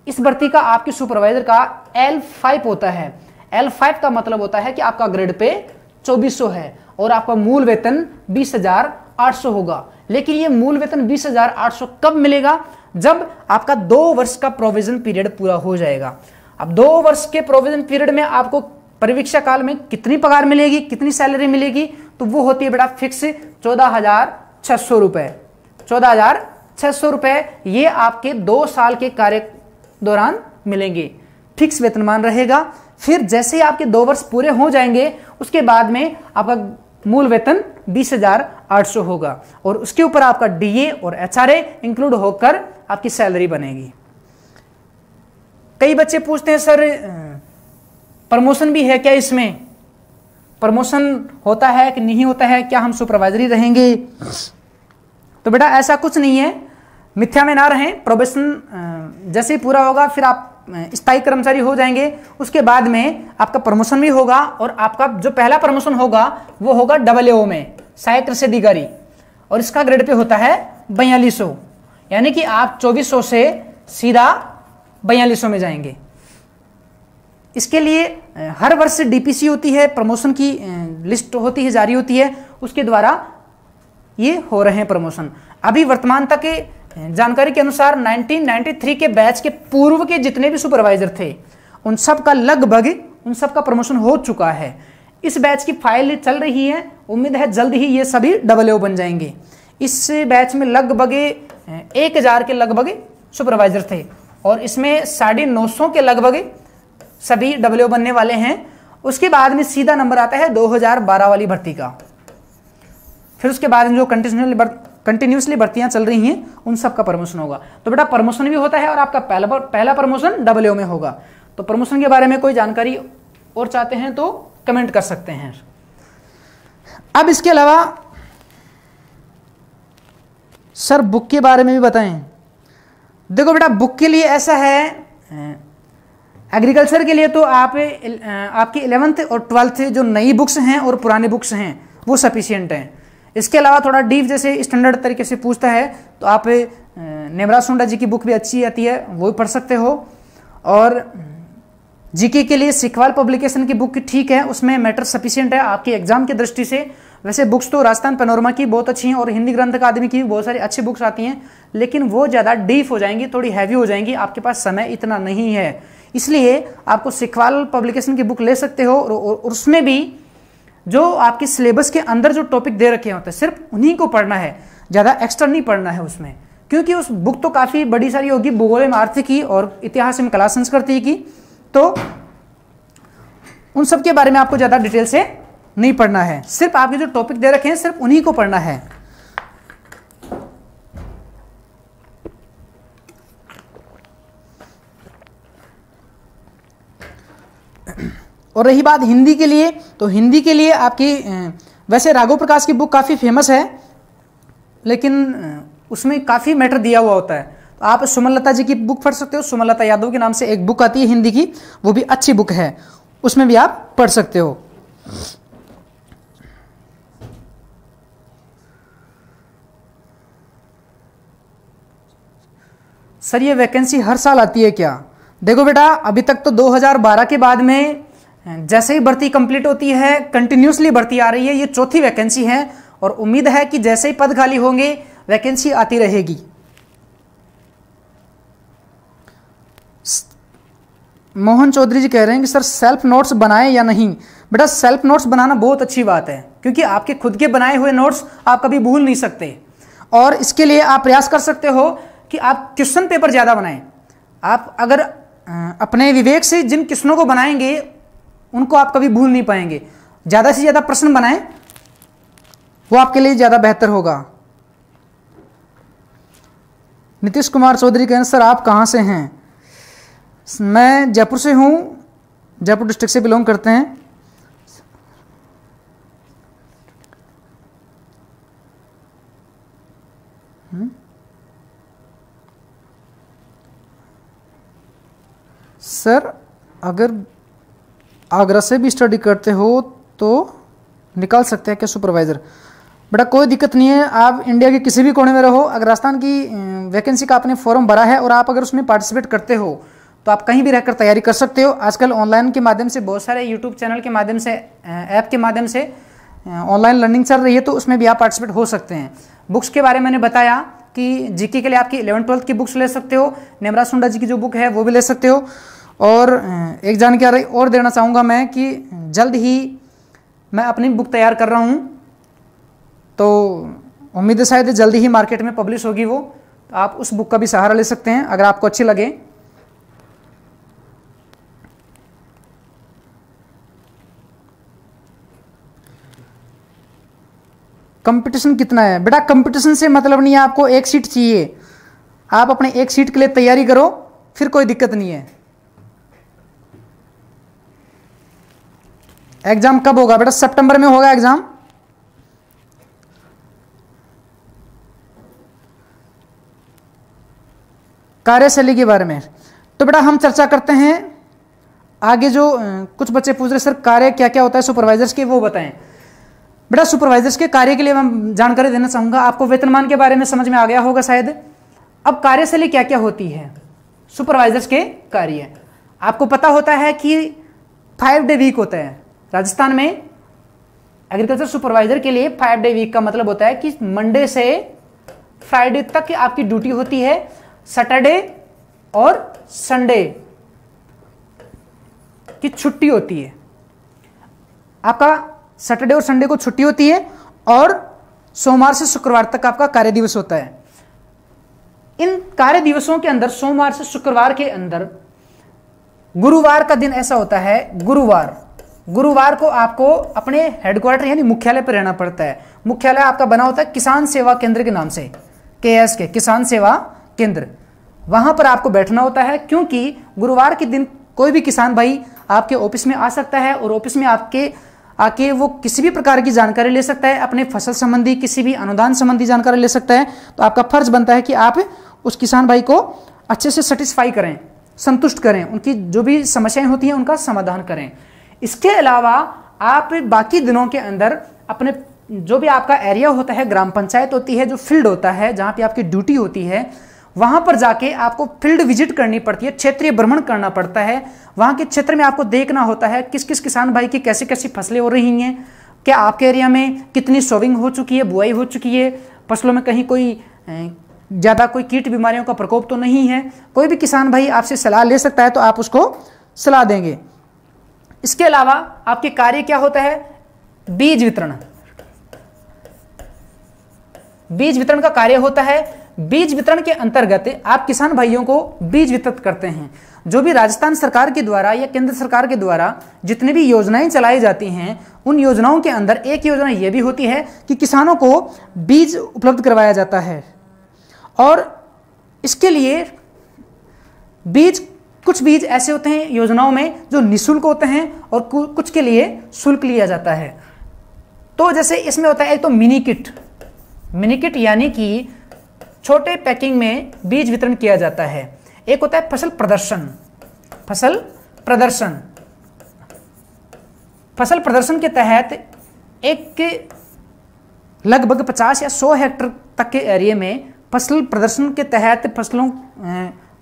इस भर्ती का आपकी सुपरवाइजर का L5 होता है। L5 का मतलब होता है कि आपका ग्रेड पे 2400 है और आपका मूल वेतन 20,800 होगा। लेकिन ये मूल वेतन 20,800 कब मिलेगा, जब आपका 2 वर्ष का प्रोविजन पीरियड पूरा हो जाएगा। अब 2 वर्ष के प्रोविजन पीरियड में आपको परिवीक्षा काल में कितनी पगार मिलेगी, कितनी सैलरी मिलेगी, तो वो होती है बेटा फिक्स 14,600 रुपए। 14,600 रुपए ये आपके 2 साल के कार्य दौरान मिलेंगे, फिक्स वेतनमान रहेगा। फिर जैसे ही आपके 2 वर्ष पूरे हो जाएंगे उसके बाद में आपका मूल वेतन 20,800 होगा और उसके ऊपर आपका डीए और एचआरए इंक्लूड होकर आपकी सैलरी बनेगी। कई बच्चे पूछते हैं सर प्रमोशन भी है क्या, इसमें प्रमोशन होता है कि नहीं होता है, क्या हम सुपरवाइजर ही रहेंगे? तो बेटा ऐसा कुछ नहीं है, मिथ्या में ना रहें। प्रोबेशन जैसे ही पूरा होगा फिर आप स्थायी कर्मचारी हो जाएंगे। उसके बाद में आपका प्रमोशन भी होगा और आपका जो पहला प्रमोशन होगा वो होगा AA में, सहायक कृषि अधिकारी, और इसका ग्रेड पे होता है 4200। यानी कि आप 2400 से सीधा 4200 में जाएंगे। इसके लिए हर वर्ष डीपीसी होती है, प्रमोशन की लिस्ट होती है, जारी होती है, उसके द्वारा ये हो रहे हैं प्रमोशन। अभी वर्तमान तक के जानकारी के अनुसार 1993 के बैच के पूर्व के जितने भी सुपरवाइजर थे उन सब का प्रमोशन हो चुका है। इस बैच की फाइल चल रही है, उम्मीद है जल्द ही ये सभी AA बन जाएंगे। इस बैच में लगभग 1000 के लगभग सुपरवाइजर थे और इसमें 950 के लगभग सभी AA बनने वाले हैं। उसके बाद में सीधा नंबर आता है 2012 वाली भर्ती का। फिर उसके बाद में जो कंटिन्यूसली भर्तियां चल रही हैं उन सब का प्रमोशन होगा। तो बेटा प्रमोशन भी होता है और आपका पहला प्रमोशन AA में होगा। तो प्रमोशन के बारे में कोई जानकारी और चाहते हैं तो कमेंट कर सकते हैं। अब इसके अलावा सर बुक के बारे में भी बताएं। देखो बेटा बुक के लिए ऐसा है, एग्रीकल्चर के लिए तो आपकी 11th और 12th जो नई बुक्स हैं और पुराने बुक्स हैं वो सफिशिएंट हैं। इसके अलावा थोड़ा डीप जैसे स्टैंडर्ड तरीके से पूछता है तो आप नेमराज सुंडा जी की बुक भी अच्छी आती है, वो भी पढ़ सकते हो। और जीके के लिए सिखवाल पब्लिकेशन की बुक ठीक है, उसमें मैटर सफिशिएंट है आपके एग्जाम की दृष्टि से। वैसे बुक्स तो राजस्थान पैनोरमा की बहुत अच्छी हैं और हिंदी ग्रंथ अकादमी की भी बहुत सारी अच्छी बुक्स आती हैं, लेकिन वो ज़्यादा डीप हो जाएंगी, थोड़ी हैवी हो जाएंगी, आपके पास समय इतना नहीं है। इसलिए आपको सिखवाल पब्लिकेशन की बुक ले सकते हो और उसमें भी जो आपके सिलेबस के अंदर जो टॉपिक दे रखे होते हैं सिर्फ उन्हीं को पढ़ना है, ज़्यादा एक्स्ट्रा नहीं पढ़ना है उसमें, क्योंकि उस बुक तो काफ़ी बड़ी सारी होगी, भूगोल में आर्थिकी और इतिहास में कला संस्कृति की। तो उन सब के बारे में आपको ज़्यादा डिटेल से नहीं पढ़ना है, सिर्फ आपके जो टॉपिक दे रखे हैं सिर्फ उन्हीं को पढ़ना है। और रही बात हिंदी के लिए, तो हिंदी के लिए आपकी वैसे राघव प्रकाश की बुक काफ़ी फेमस है, लेकिन उसमें काफ़ी मैटर दिया हुआ होता है। तो आप सुमनलता जी की बुक पढ़ सकते हो, सुमनलता यादव के नाम से एक बुक आती है हिंदी की, वो भी अच्छी बुक है, उसमें भी आप पढ़ सकते हो। सर ये वैकेंसी हर साल आती है क्या? देखो बेटा, अभी तक तो 2012 के बाद में जैसे ही भर्ती कंप्लीट होती है कंटिन्यूसली भर्ती आ रही है, ये चौथी वैकेंसी है और उम्मीद है कि जैसे ही पद खाली होंगे वैकेंसी आती रहेगी। मोहन चौधरी जी कह रहे हैं कि सर सेल्फ नोट्स बनाएं या नहीं? बेटा सेल्फ नोट्स बनाना बहुत अच्छी बात है, क्योंकि आपके खुद के बनाए हुए नोट्स आप कभी भूल नहीं सकते, और इसके लिए आप प्रयास कर सकते हो कि आप क्वेश्चन पेपर ज़्यादा बनाएं। आप अगर अपने विवेक से जिन क्वेश्चनों को बनाएंगे उनको आप कभी भूल नहीं पाएंगे। ज़्यादा से ज़्यादा प्रश्न बनाएं, वो आपके लिए ज़्यादा बेहतर होगा। नीतीश कुमार चौधरी कह रहे हैं सर आप कहाँ से हैं? मैं जयपुर से हूँ, जयपुर डिस्ट्रिक्ट से बिलोंग करते हैं। सर अगर आगरा से भी स्टडी करते हो तो निकाल सकते हैं क्या सुपरवाइज़र? बेटा कोई दिक्कत नहीं है, आप इंडिया के किसी भी कोने में रहो, अगर राजस्थान की वैकेंसी का आपने फॉर्म भरा है और आप अगर उसमें पार्टिसिपेट करते हो तो आप कहीं भी रहकर तैयारी कर सकते हो। आजकल ऑनलाइन के माध्यम से बहुत सारे यूट्यूब चैनल के माध्यम से, ऐप के माध्यम से ऑनलाइन लर्निंग चल रही है, तो उसमें भी आप पार्टिसिपेट हो सकते हैं। बुक्स के बारे में मैंने बताया कि जीके के लिए आपकी 11th-12th की बुक्स ले सकते हो, नेमराज सुंडा जी की जो बुक है वो भी ले सकते हो। और एक जानकारी और देना चाहूँगा मैं कि जल्द ही मैं अपनी बुक तैयार कर रहा हूँ, तो उम्मीद है शायद जल्दी ही मार्केट में पब्लिश होगी वो, तो आप उस बुक का भी सहारा ले सकते हैं अगर आपको अच्छी लगे। कंपटीशन कितना है? बेटा कंपटीशन से मतलब नहीं है, आपको एक सीट चाहिए, आप अपने एक सीट के लिए तैयारी करो, फिर कोई दिक्कत नहीं है। एग्जाम कब होगा? बेटा सितंबर में होगा एग्जाम। कार्यशैली के बारे में तो बेटा हम चर्चा करते हैं आगे। जो कुछ बच्चे पूछ रहे सर कार्य क्या क्या होता है सुपरवाइजर्स के, वो बताएं। बेटा सुपरवाइजर्स के कार्य के लिए मैं जानकारी देना चाहूंगा। आपको वेतनमान के बारे में समझ में आ गया होगा शायद। अब कार्यशैली क्या क्या होती है सुपरवाइजर्स के कार्य? आपको पता होता है कि 5 डे वीक होता है राजस्थान में। एग्रीकल्चर सुपरवाइजर के लिए 5 डे वीक का मतलब होता है कि मंडे से फ्राइडे तक आपकी ड्यूटी होती है, सैटरडे और संडे की छुट्टी होती है। आपका सैटरडे और संडे को छुट्टी होती है और सोमवार से शुक्रवार तक आपका कार्य दिवस होता है। इन कार्य दिवसों के अंदर सोमवार से शुक्रवार के अंदर गुरुवार का दिन ऐसा होता है, गुरुवार को आपको अपने हेडक्वार्टर यानी मुख्यालय पर रहना पड़ता है। मुख्यालय आपका बना होता है किसान सेवा केंद्र के नाम से, KS किसान सेवा केंद्र। वहां पर आपको बैठना होता है, क्योंकि गुरुवार के दिन कोई भी किसान भाई आपके ऑफिस में आ सकता है और ऑफिस में आके वो किसी भी प्रकार की जानकारी ले सकता है, अपने फसल संबंधी किसी भी अनुदान संबंधी जानकारी ले सकता है। तो आपका फर्ज बनता है कि आप उस किसान भाई को अच्छे से सेटिस्फाई करें, संतुष्ट करें, उनकी जो भी समस्याएं होती हैं उनका समाधान करें। इसके अलावा आप बाकी दिनों के अंदर अपने जो भी आपका एरिया होता है, ग्राम पंचायत होती है, जो फील्ड होता है जहां पे आपकी ड्यूटी होती है, वहां पर जाके आपको फील्ड विजिट करनी पड़ती है, क्षेत्रीय भ्रमण करना पड़ता है। वहां के क्षेत्र में आपको देखना होता है किस किस किसान भाई की कैसी कैसी फसलें हो रही हैं, क्या आपके एरिया में कितनी सोविंग हो चुकी है, बुआई हो चुकी है, फसलों में कहीं कोई ज़्यादा कोई कीट बीमारियों का प्रकोप तो नहीं है। कोई भी किसान भाई आपसे सलाह ले सकता है तो आप उसको सलाह देंगे। इसके अलावा आपके कार्य क्या होता है? बीज वितरण। बीज वितरण का कार्य होता है। बीज वितरण के अंतर्गत आप किसान भाइयों को बीज वितरित करते हैं। जो भी राजस्थान सरकार के द्वारा या केंद्र सरकार के द्वारा जितनी भी योजनाएं चलाई जाती हैं, उन योजनाओं के अंदर एक योजना यह भी होती है कि किसानों को बीज उपलब्ध करवाया जाता है। और इसके लिए कुछ बीज ऐसे होते हैं योजनाओं में जो निःशुल्क होते हैं और कुछ के लिए शुल्क लिया जाता है। तो जैसे इसमें होता है एक तो मिनी किट यानी कि छोटे पैकिंग में बीज वितरण किया जाता है। एक होता है फसल प्रदर्शन के तहत एक लगभग 50 या 100 हेक्टेयर तक के एरिया में फसल प्रदर्शन के तहत फसलों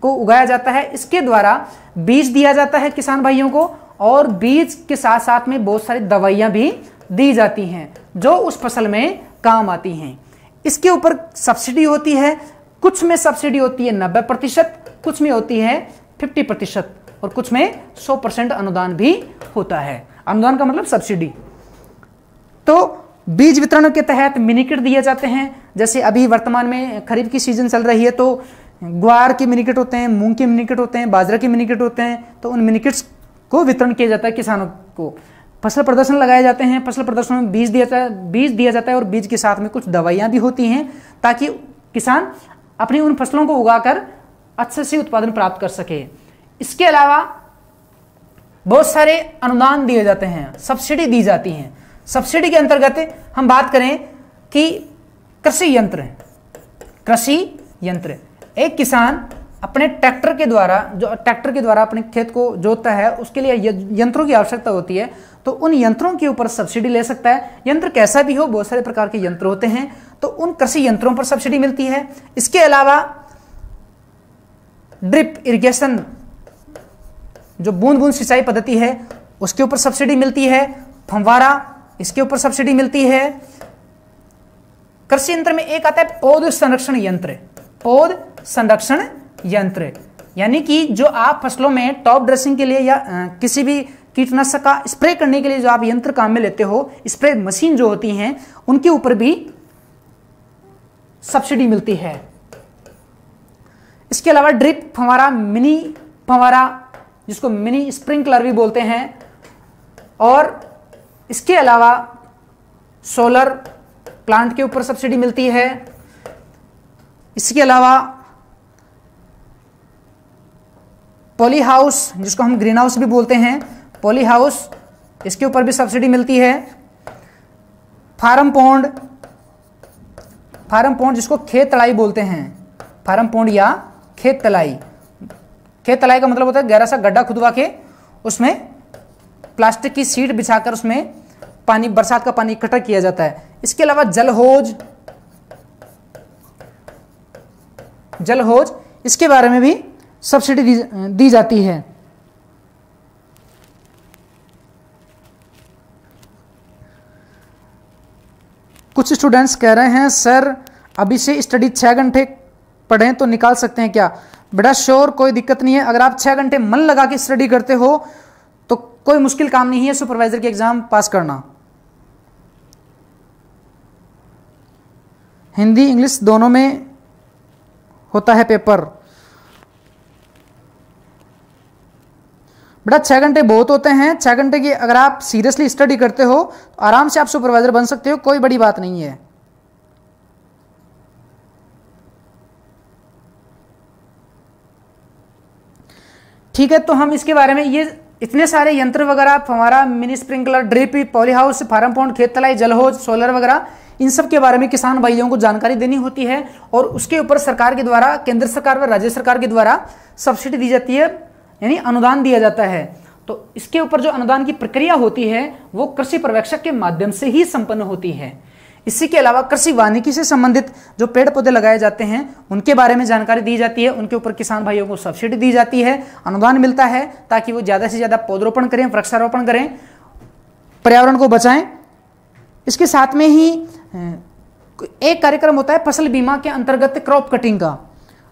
को उगाया जाता है। इसके द्वारा बीज दिया जाता है किसान भाइयों को, और बीज के साथ साथ में बहुत सारी दवाइयां भी दी जाती हैं जो उस फसल में काम आती हैं। इसके ऊपर सब्सिडी होती है, कुछ में सब्सिडी होती है 90%, कुछ में होती है 50% और कुछ में 100% अनुदान भी होता है। अनुदान का मतलब सब्सिडी। तो बीज वितरण के तहत मिनी किट दिए जाते हैं। जैसे अभी वर्तमान में खरीफ की सीजन चल रही है तो ग्वार के मिनी किट होते हैं, मूंग के मिनी किट होते हैं, बाजरा के मिनी किट होते हैं। तो उन मिनी किट्स को वितरण किया जाता है किसानों को। फसल प्रदर्शन लगाए जाते हैं, फसल प्रदर्शन में बीज दिया जाता है और बीज के साथ में कुछ दवाइयां भी होती हैं ताकि किसान अपनी उन फसलों को उगाकर अच्छे से उत्पादन प्राप्त कर सके। इसके अलावा बहुत सारे अनुदान दिए जाते हैं, सब्सिडी दी जाती हैं। सब्सिडी के अंतर्गत हम बात करें कि कृषि यंत्र एक किसान अपने ट्रैक्टर के द्वारा अपने खेत को जोतता है, उसके लिए यंत्रों की आवश्यकता होती है, तो उन यंत्रों के ऊपर सब्सिडी ले सकता है। यंत्र कैसा भी हो, बहुत सारे प्रकार के यंत्र होते हैं, तो उन कृषि यंत्रों पर सब्सिडी मिलती है। इसके अलावा ड्रिप इरिगेशन, जो बूंद बूंद सिंचाई पद्धति है, उसके ऊपर सब्सिडी मिलती है। फव्वारा, इसके ऊपर सब्सिडी मिलती है। कृषि यंत्र में एक आता है पौध संरक्षण यंत्र, यानी कि जो आप फसलों में टॉप ड्रेसिंग के लिए या किसी भी कीटनाशक का स्प्रे करने के लिए जो आप यंत्र काम में लेते हो, स्प्रे मशीन जो होती हैं, उनके ऊपर भी सब्सिडी मिलती है। इसके अलावा ड्रिप फव्वारा, मिनी फव्वारा, जिसको मिनी स्प्रिंकलर भी बोलते हैं, और इसके अलावा सोलर प्लांट के ऊपर सब्सिडी मिलती है। इसके अलावा पॉली हाउस, जिसको हम ग्रीन हाउस भी बोलते हैं, पॉली हाउस, इसके ऊपर भी सब्सिडी मिलती है। फार्म पॉन्ड जिसको खेत तलाई बोलते हैं, फार्म पॉन्ड या खेत तलाई का मतलब होता है गहरा सा गड्ढा खुदवा के उसमें प्लास्टिक की शीट बिछाकर उसमें पानी, बरसात का पानी इकट्ठा किया जाता है। इसके अलावा जलहौज, इसके बारे में भी सब्सिडी दी जाती है। कुछ स्टूडेंट्स कह रहे हैं सर अभी से स्टडी 6 घंटे पढ़ें तो निकाल सकते हैं क्या? बेटा श्योर, कोई दिक्कत नहीं है। अगर आप 6 घंटे मन लगा के स्टडी करते हो तो कोई मुश्किल काम नहीं है सुपरवाइजर के एग्जाम पास करना। हिंदी इंग्लिश दोनों में होता है पेपर। बेटा 6 घंटे बहुत होते हैं। 6 घंटे की अगर आप सीरियसली स्टडी करते हो तो आराम से आप सुपरवाइजर बन सकते हो, कोई बड़ी बात नहीं है। ठीक है, तो हम इसके बारे में ये इतने सारे यंत्र वगैरह, फव्वारा, mini sprinkler, drip, poly house, farm pond, खेत तलाई, जलहौज, सोलर वगैरह, इन सब के बारे में किसान भाइयों को जानकारी देनी होती है और उसके ऊपर सरकार के द्वारा, केंद्र सरकार व राज्य सरकार के द्वारा सब्सिडी दी जाती है, यानी अनुदान दिया जाता है। तो इसके ऊपर जो अनुदान की प्रक्रिया होती है वो कृषि पर्यवेक्षक के माध्यम से ही संपन्न होती है। इसी के अलावा कृषि वानिकी से संबंधित जो पेड़ पौधे लगाए जाते हैं उनके बारे में जानकारी दी जाती है, उनके ऊपर किसान भाइयों को सब्सिडी दी जाती है, अनुदान मिलता है ताकि वो ज़्यादा से ज़्यादा पौधरोपण करें, वृक्षारोपण करें, पर्यावरण को बचाएं। इसके साथ में ही एक कार्यक्रम होता है फसल बीमा के अंतर्गत क्रॉप कटिंग का।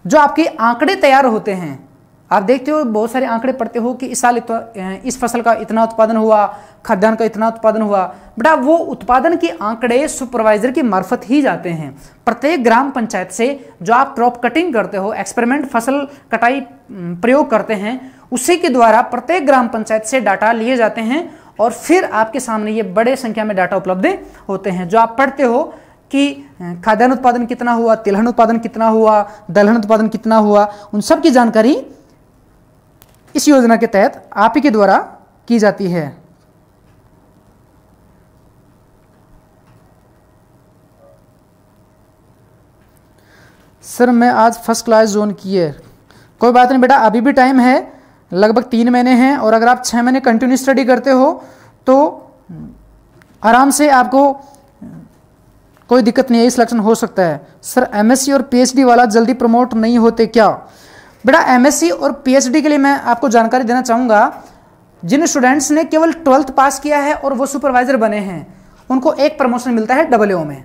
जो आपके आंकड़े तैयार होते हैं, आप देखते हो बहुत सारे आंकड़े पढ़ते हो कि इस साल इस फसल का इतना उत्पादन हुआ, खाद्यान्न का इतना उत्पादन हुआ। बेटा वो उत्पादन के आंकड़े सुपरवाइजर की मार्फत ही जाते हैं। प्रत्येक ग्राम पंचायत से जो आप क्रॉप कटिंग करते हो, एक्सपेरिमेंट फसल कटाई प्रयोग करते हैं, उसी के द्वारा प्रत्येक ग्राम पंचायत से डाटा लिए जाते हैं और फिर आपके सामने ये बड़े संख्या में डाटा उपलब्ध होते हैं। जो आप पढ़ते हो कि खाद्यान्न उत्पादन कितना हुआ, तिलहन उत्पादन कितना हुआ, दलहन उत्पादन कितना हुआ, उन सब की जानकारी इस योजना के तहत आप ही के द्वारा की जाती है। सर मैं आज फर्स्ट क्लास जोन की है। कोई बात नहीं बेटा, अभी भी टाइम है, लगभग 3 महीने हैं, और अगर आप 6 महीने कंटिन्यू स्टडी करते हो तो आराम से आपको कोई दिक्कत नहीं है, सिलेक्शन हो सकता है। सर एमएससी और पीएचडी वाला जल्दी प्रमोट नहीं होते क्या? बेटा एमएससी और पीएचडी के लिए मैं आपको जानकारी देना चाहूँगा, जिन स्टूडेंट्स ने केवल 12th पास किया है और वो सुपरवाइजर बने हैं, उनको एक प्रमोशन मिलता है डबलओ में।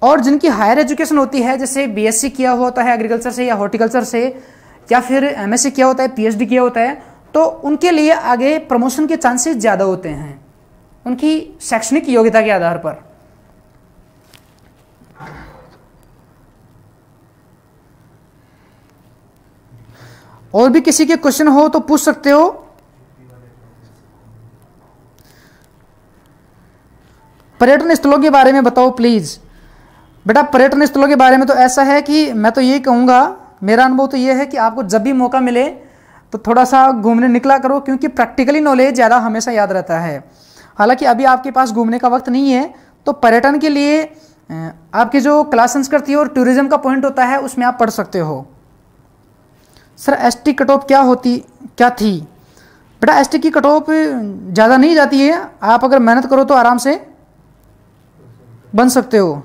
और जिनकी हायर एजुकेशन होती है, जैसे बीएससी किया हुआ होता है एग्रीकल्चर से या हॉर्टिकल्चर से, या फिर एमएससी किया होता है, पीएचडी किया होता है, तो उनके लिए आगे प्रमोशन के चांसेस ज़्यादा होते हैं उनकी शैक्षणिक योग्यता के आधार पर। और भी किसी के क्वेश्चन हो तो पूछ सकते हो। पर्यटन स्थलों के बारे में बताओ प्लीज। बेटा पर्यटन स्थलों के बारे में तो ऐसा है कि मैं तो ये कहूँगा, मेरा अनुभव तो ये है कि आपको जब भी मौका मिले तो थोड़ा सा घूमने निकला करो, क्योंकि प्रैक्टिकली नॉलेज ज़्यादा हमेशा याद रहता है। हालांकि अभी आपके पास घूमने का वक्त नहीं है, तो पर्यटन के लिए आपकी जो क्लास संस्कृति और टूरिज्म का पॉइंट होता है उसमें आप पढ़ सकते हो। सर एसटी कट ऑफ क्या थी? बेटा एसटी की कट ऑफ ज़्यादा नहीं जाती है, आप अगर मेहनत करो तो आराम से बन सकते हो।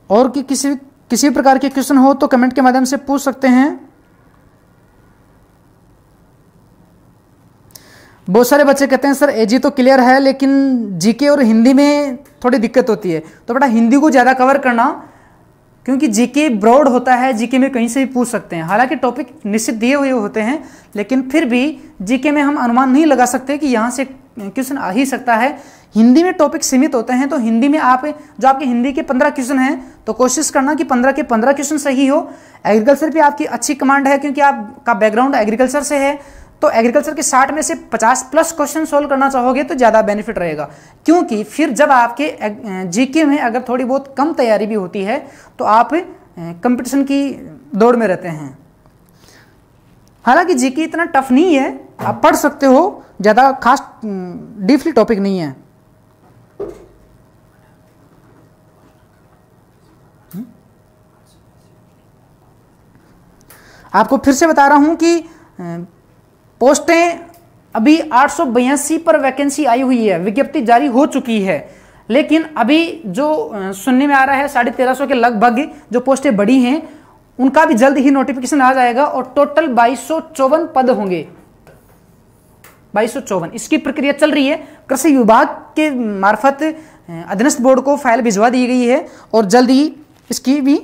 और कि किसी प्रकार के क्वेश्चन हो तो कमेंट के माध्यम से पूछ सकते हैं। बहुत सारे बच्चे कहते हैं सर एजी तो क्लियर है लेकिन जीके और हिंदी में थोड़ी दिक्कत होती है। तो बेटा हिंदी को ज़्यादा कवर करना, क्योंकि जीके ब्रॉड होता है, जीके में कहीं से भी पूछ सकते हैं। हालांकि टॉपिक निश्चित दिए हुए होते हैं, लेकिन फिर भी जीके में हम अनुमान नहीं लगा सकते कि यहाँ से क्वेश्चन आ ही सकता है। हिंदी में टॉपिक सीमित होते हैं, तो हिंदी में आप जो आपके हिंदी के 15 क्वेश्चन हैं तो कोशिश करना कि 15 के 15 क्वेश्चन सही हो। एग्रीकल्चर पे आपकी अच्छी कमांड है, क्योंकि आपका बैकग्राउंड एग्रीकल्चर से है, तो एग्रीकल्चर के 60 में से 50+ क्वेश्चन सोल्व करना चाहोगे तो ज़्यादा बेनिफिट रहेगा। क्योंकि फिर जब आपके जीके में अगर थोड़ी बहुत कम तैयारी भी होती है तो आप कंपटीशन की दौड़ में रहते हैं। हालांकि जीके इतना टफ नहीं है, आप पढ़ सकते हो, ज़्यादा खास डीपली टॉपिक नहीं है। आपको फिर से बता रहा हूं कि पोस्टें अभी 882 पर वैकेंसी आई हुई है, विज्ञप्ति जारी हो चुकी है, लेकिन अभी जो सुनने में आ रहा है 1350 के लगभग जो पोस्टें बढ़ी हैं उनका भी जल्द ही नोटिफिकेशन आ जाएगा और टोटल 2254 पद होंगे। 2254 इसकी प्रक्रिया चल रही है। कृषि विभाग के मार्फत अधीनस्थ बोर्ड को फाइल भिजवा दी गई है और जल्द ही इसकी भी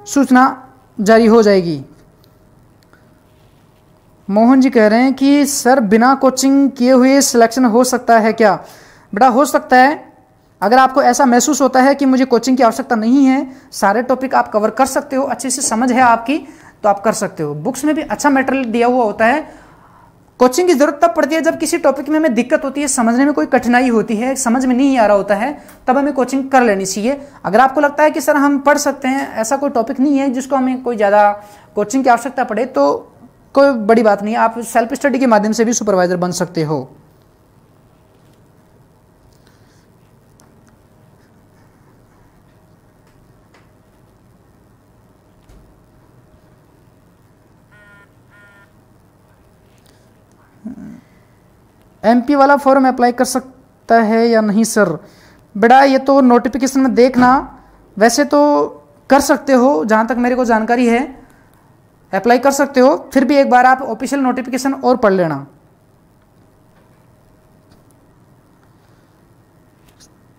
सूचना जारी हो जाएगी। मोहन जी कह रहे हैं कि सर बिना कोचिंग किए हुए सिलेक्शन हो सकता है क्या? बेटा हो सकता है। अगर आपको ऐसा महसूस होता है कि मुझे कोचिंग की आवश्यकता नहीं है, सारे टॉपिक आप कवर कर सकते हो, अच्छे से समझ है आपकी, तो आप कर सकते हो। बुक्स में भी अच्छा मटेरियल दिया हुआ होता है। कोचिंग की जरूरत तब पड़ती है जब किसी टॉपिक में हमें दिक्कत होती है, समझने में कोई कठिनाई होती है, समझ में नहीं आ रहा होता है, तब हमें कोचिंग कर लेनी चाहिए। अगर आपको लगता है कि सर हम पढ़ सकते हैं, ऐसा कोई टॉपिक नहीं है जिसको हमें कोई ज़्यादा कोचिंग की आवश्यकता पड़े, तो कोई बड़ी बात नहीं, आप सेल्फ स्टडी के माध्यम से भी सुपरवाइजर बन सकते हो। एमपी वाला फॉर्म अप्लाई कर सकता है या नहीं सर? बेटा ये तो नोटिफिकेशन में देखना, वैसे तो कर सकते हो जहाँ तक मेरे को जानकारी है। अप्लाई कर सकते हो। फिर भी एक बार आप ऑफिशियल नोटिफिकेशन और पढ़ लेना।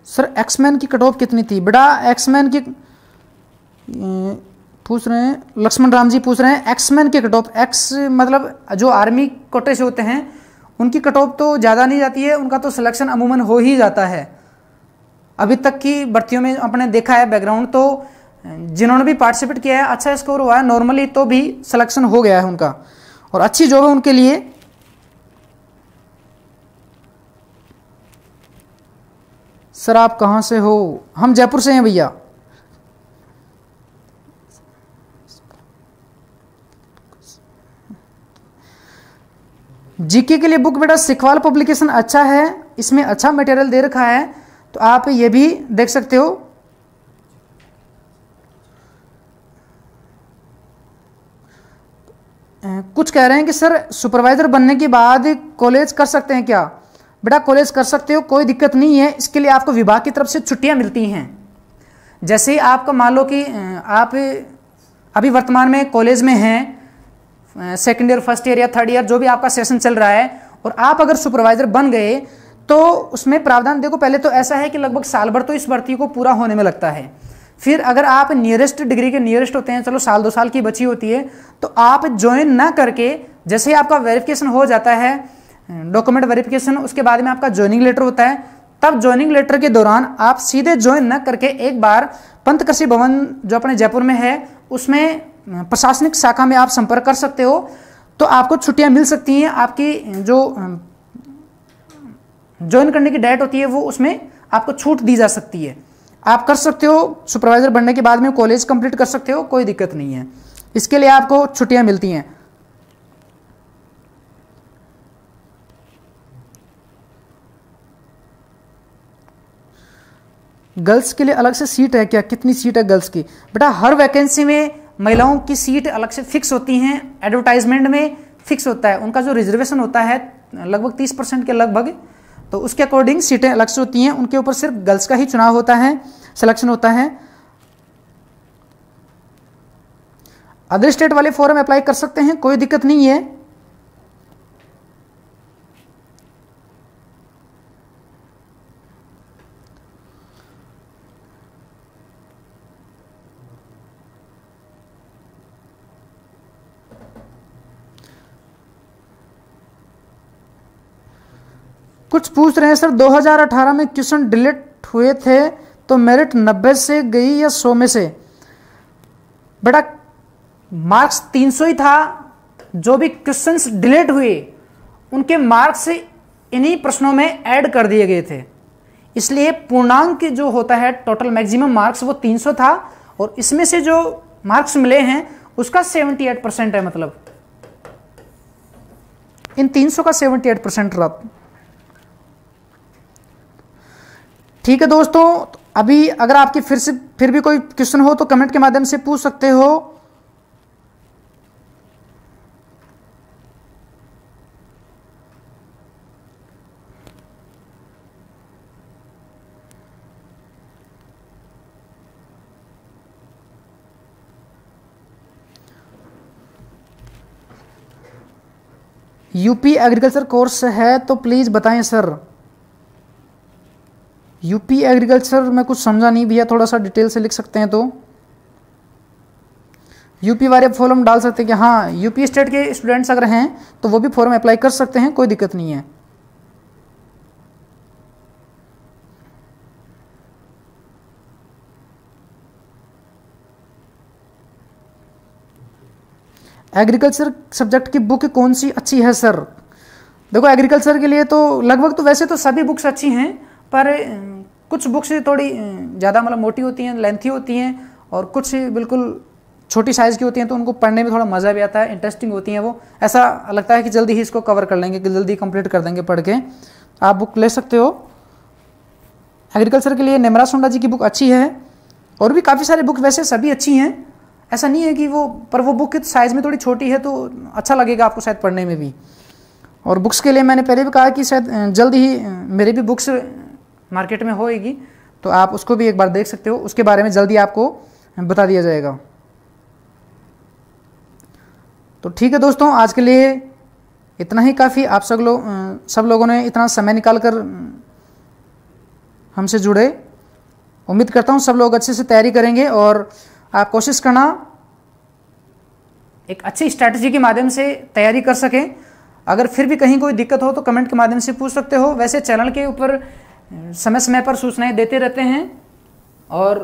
सर एक्समैन की कट ऑफ कितनी थी? बेटा एक्समैन की पूछ रहे हैं, लक्ष्मण राम जी पूछ रहे हैं एक्समैन की कट ऑफ, एक्स मतलब जो आर्मी कोटे से होते हैं उनकी कट ऑफ तो ज़्यादा नहीं जाती है, उनका तो सिलेक्शन अमूमन हो ही जाता है। अभी तक की भर्तियों में अपने देखा है बैकग्राउंड, तो जिन्होंने भी पार्टिसिपेट किया है अच्छा स्कोर हुआ है नॉर्मली, तो भी सिलेक्शन हो गया है उनका और अच्छी जॉब है उनके लिए। सर आप कहाँ से हो? हम जयपुर से हैं भैया। जीके के लिए बुक बेटा सिखवाल पब्लिकेशन अच्छा है, इसमें अच्छा मटेरियल दे रखा है, तो आप ये भी देख सकते हो। कुछ कह रहे हैं कि सर सुपरवाइजर बनने के बाद कॉलेज कर सकते हैं क्या? बेटा कॉलेज कर सकते हो, कोई दिक्कत नहीं है। इसके लिए आपको विभाग की तरफ से छुट्टियां मिलती हैं। जैसे आपका मान लो कि आप अभी वर्तमान में कॉलेज में हैं, सेकेंड ईयर, फर्स्ट ईयर या थर्ड ईयर, जो भी आपका सेशन चल रहा है, और आप अगर सुपरवाइजर बन गए तो उसमें प्रावधान देखो, पहले तो ऐसा है कि लगभग साल भर तो इस भर्ती को पूरा होने में लगता है। फिर अगर आप नियरेस्ट डिग्री के नियरेस्ट होते हैं, चलो साल 2 साल की बची होती है, तो आप ज्वाइन ना करके जैसे ही आपका वेरिफिकेशन हो जाता है, डॉक्यूमेंट वेरिफिकेशन, उसके बाद में आपका ज्वाइनिंग लेटर होता है, तब ज्वाइनिंग लेटर के दौरान आप सीधे ज्वाइन न करके एक बार पंत कृषि भवन जो अपने जयपुर में है उसमें प्रशासनिक शाखा में आप संपर्क कर सकते हो, तो आपको छुट्टियां मिल सकती हैं। आपकी जो ज्वाइन करने की डेट होती है वो उसमें आपको छूट दी जा सकती है। आप कर सकते हो, सुपरवाइजर बनने के बाद में कॉलेज कंप्लीट कर सकते हो, कोई दिक्कत नहीं है। इसके लिए आपको छुट्टियां मिलती हैं। गर्ल्स के लिए अलग से सीट है क्या? कितनी सीट है गर्ल्स की? बेटा हर वैकेंसी में महिलाओं की सीट अलग से फिक्स होती हैं, एडवर्टाइजमेंट में फिक्स होता है। उनका जो रिजर्वेशन होता है लगभग 30% के लगभग, तो उसके अकॉर्डिंग सीटें अलग से होती हैं। उनके ऊपर सिर्फ गर्ल्स का ही चुनाव होता है, सिलेक्शन होता है। अदर स्टेट वाले फॉर्म अप्लाई कर सकते हैं, कोई दिक्कत नहीं है। कुछ पूछ रहे हैं सर 2018 में क्वेश्चन डिलीट हुए थे तो मेरिट 90 से गई या 100 में से? बेटा मार्क्स 300 ही था, जो भी क्वेश्चंस डिलीट हुए उनके मार्क्स इन्हीं प्रश्नों में ऐड कर दिए गए थे, इसलिए पूर्णांक जो होता है टोटल मैक्सिमम मार्क्स वो 300 था, और इसमें से जो मार्क्स मिले हैं उसका 78% है, मतलब इन 300 का 78% रहा। ठीक है दोस्तों, अभी अगर आपकी फिर भी कोई क्वेश्चन हो तो कमेंट के माध्यम से पूछ सकते हो। यूपी एग्रीकल्चर कोर्स है तो प्लीज बताएं सर। यूपी एग्रीकल्चर में कुछ समझा नहीं भैया, थोड़ा सा डिटेल से लिख सकते हैं तो। यूपी वाले फॉर्म डाल सकते हैं कि हाँ यूपी स्टेट के स्टूडेंट्स अगर हैं तो वो भी फॉर्म अप्लाई कर सकते हैं, कोई दिक्कत नहीं है। एग्रीकल्चर सब्जेक्ट की बुक कौन सी अच्छी है सर? देखो एग्रीकल्चर के लिए तो लगभग तो वैसे तो सभी बुक्स अच्छी हैं, पर कुछ बुक्स थोड़ी ज़्यादा मतलब मोटी होती हैं, लेंथी होती हैं, और कुछ बिल्कुल छोटी साइज़ की होती हैं, तो उनको पढ़ने में थोड़ा मज़ा भी आता है, इंटरेस्टिंग होती हैं। वो ऐसा लगता है कि जल्दी ही इसको कवर कर लेंगे, कि जल्दी कंप्लीट कर देंगे पढ़ के। आप बुक ले सकते हो एग्रीकल्चर के लिए। निमरा सोंडा जी की बुक अच्छी है, और भी काफ़ी सारी बुक वैसे सभी अच्छी हैं, ऐसा नहीं है कि वो, पर वो बुक साइज़ में थोड़ी छोटी है तो अच्छा लगेगा आपको शायद पढ़ने में भी। और बुक्स के लिए मैंने पहले भी कहा कि शायद जल्द ही मेरी भी बुक्स मार्केट में होएगी, तो आप उसको भी एक बार देख सकते हो, उसके बारे में जल्दी आपको बता दिया जाएगा। तो ठीक है दोस्तों, आज के लिए इतना ही काफ़ी। आप सब लोगों ने इतना समय निकाल कर हमसे जुड़े। उम्मीद करता हूँ सब लोग अच्छे से तैयारी करेंगे और आप कोशिश करना एक अच्छी स्ट्रैटेजी के माध्यम से तैयारी कर सकें। अगर फिर भी कहीं कोई दिक्कत हो तो कमेंट के माध्यम से पूछ सकते हो। वैसे चैनल के ऊपर समय समय पर सूचनाएं देते रहते हैं और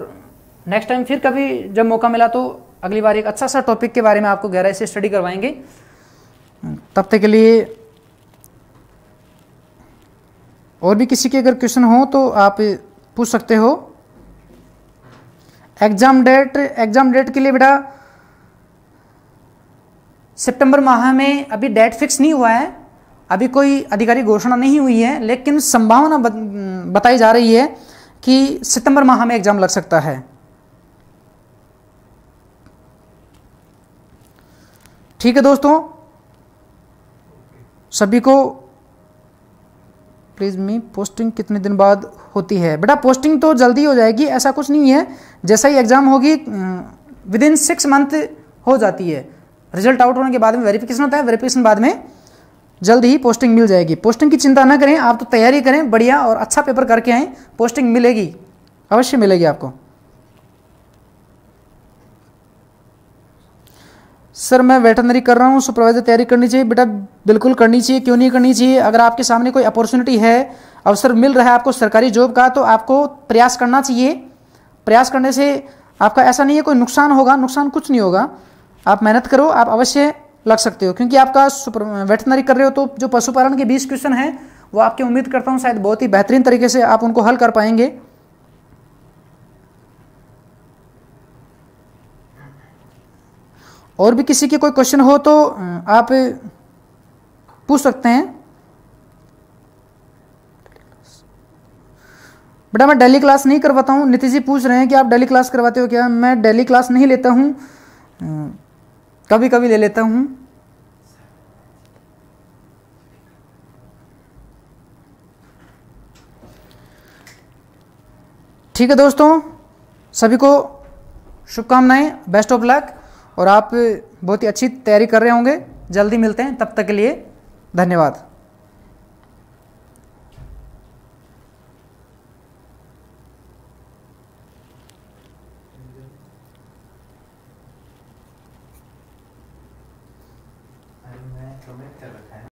नेक्स्ट टाइम फिर कभी जब मौका मिला तो अगली बार एक अच्छा सा टॉपिक के बारे में आपको गहराई से स्टडी करवाएंगे। तब तक के लिए और भी किसी के अगर क्वेश्चन हो तो आप पूछ सकते हो। एग्जाम डेट के लिए बेटा सितंबर माह में अभी डेट फिक्स नहीं हुआ है, अभी कोई आधिकारिक घोषणा नहीं हुई है, लेकिन संभावना बताई जा रही है कि सितंबर माह में एग्जाम लग सकता है। ठीक है दोस्तों, सभी को प्लीज मी पोस्टिंग कितने दिन बाद होती है? बेटा पोस्टिंग तो जल्दी हो जाएगी, ऐसा कुछ नहीं है। जैसा ही एग्जाम होगी विदिन 6 मंथ हो जाती है। रिजल्ट आउट होने के बाद में वेरिफिकेशन होता है, वेरिफिकेशन बाद में जल्द ही पोस्टिंग मिल जाएगी। पोस्टिंग की चिंता ना करें, आप तो तैयारी करें बढ़िया और अच्छा पेपर करके आएँ, पोस्टिंग मिलेगी, अवश्य मिलेगी आपको। सर मैं वेटरनरी कर रहा हूँ, सुपरवाइजर तैयारी करनी चाहिए? बेटा बिल्कुल करनी चाहिए, क्यों नहीं करनी चाहिए। अगर आपके सामने कोई अपॉर्चुनिटी है, अवसर मिल रहा है आपको सरकारी जॉब का, तो आपको प्रयास करना चाहिए। प्रयास करने से आपका ऐसा नहीं है कोई नुकसान होगा, नुकसान कुछ नहीं होगा। आप मेहनत करो, आप अवश्य लग सकते हो, क्योंकि आपका वेटरनरी कर रहे हो तो जो पशुपालन के 20 क्वेश्चन हैं वो आपकी उम्मीद करता हूँ शायद बहुत ही बेहतरीन तरीके से आप उनको हल कर पाएंगे। और भी किसी के कोई क्वेश्चन हो तो आप पूछ सकते हैं। बेटा मैं डेली क्लास नहीं करवाता हूँ। नीतीश जी पूछ रहे हैं कि आप डेली क्लास करवाते हो क्या? मैं डेली क्लास नहीं लेता हूँ, कभी कभी ले लेता हूँ। ठीक है दोस्तों, सभी को शुभकामनाएं, बेस्ट ऑफ लक, और आप बहुत ही अच्छी तैयारी कर रहे होंगे। जल्दी मिलते हैं, तब तक के लिए धन्यवाद।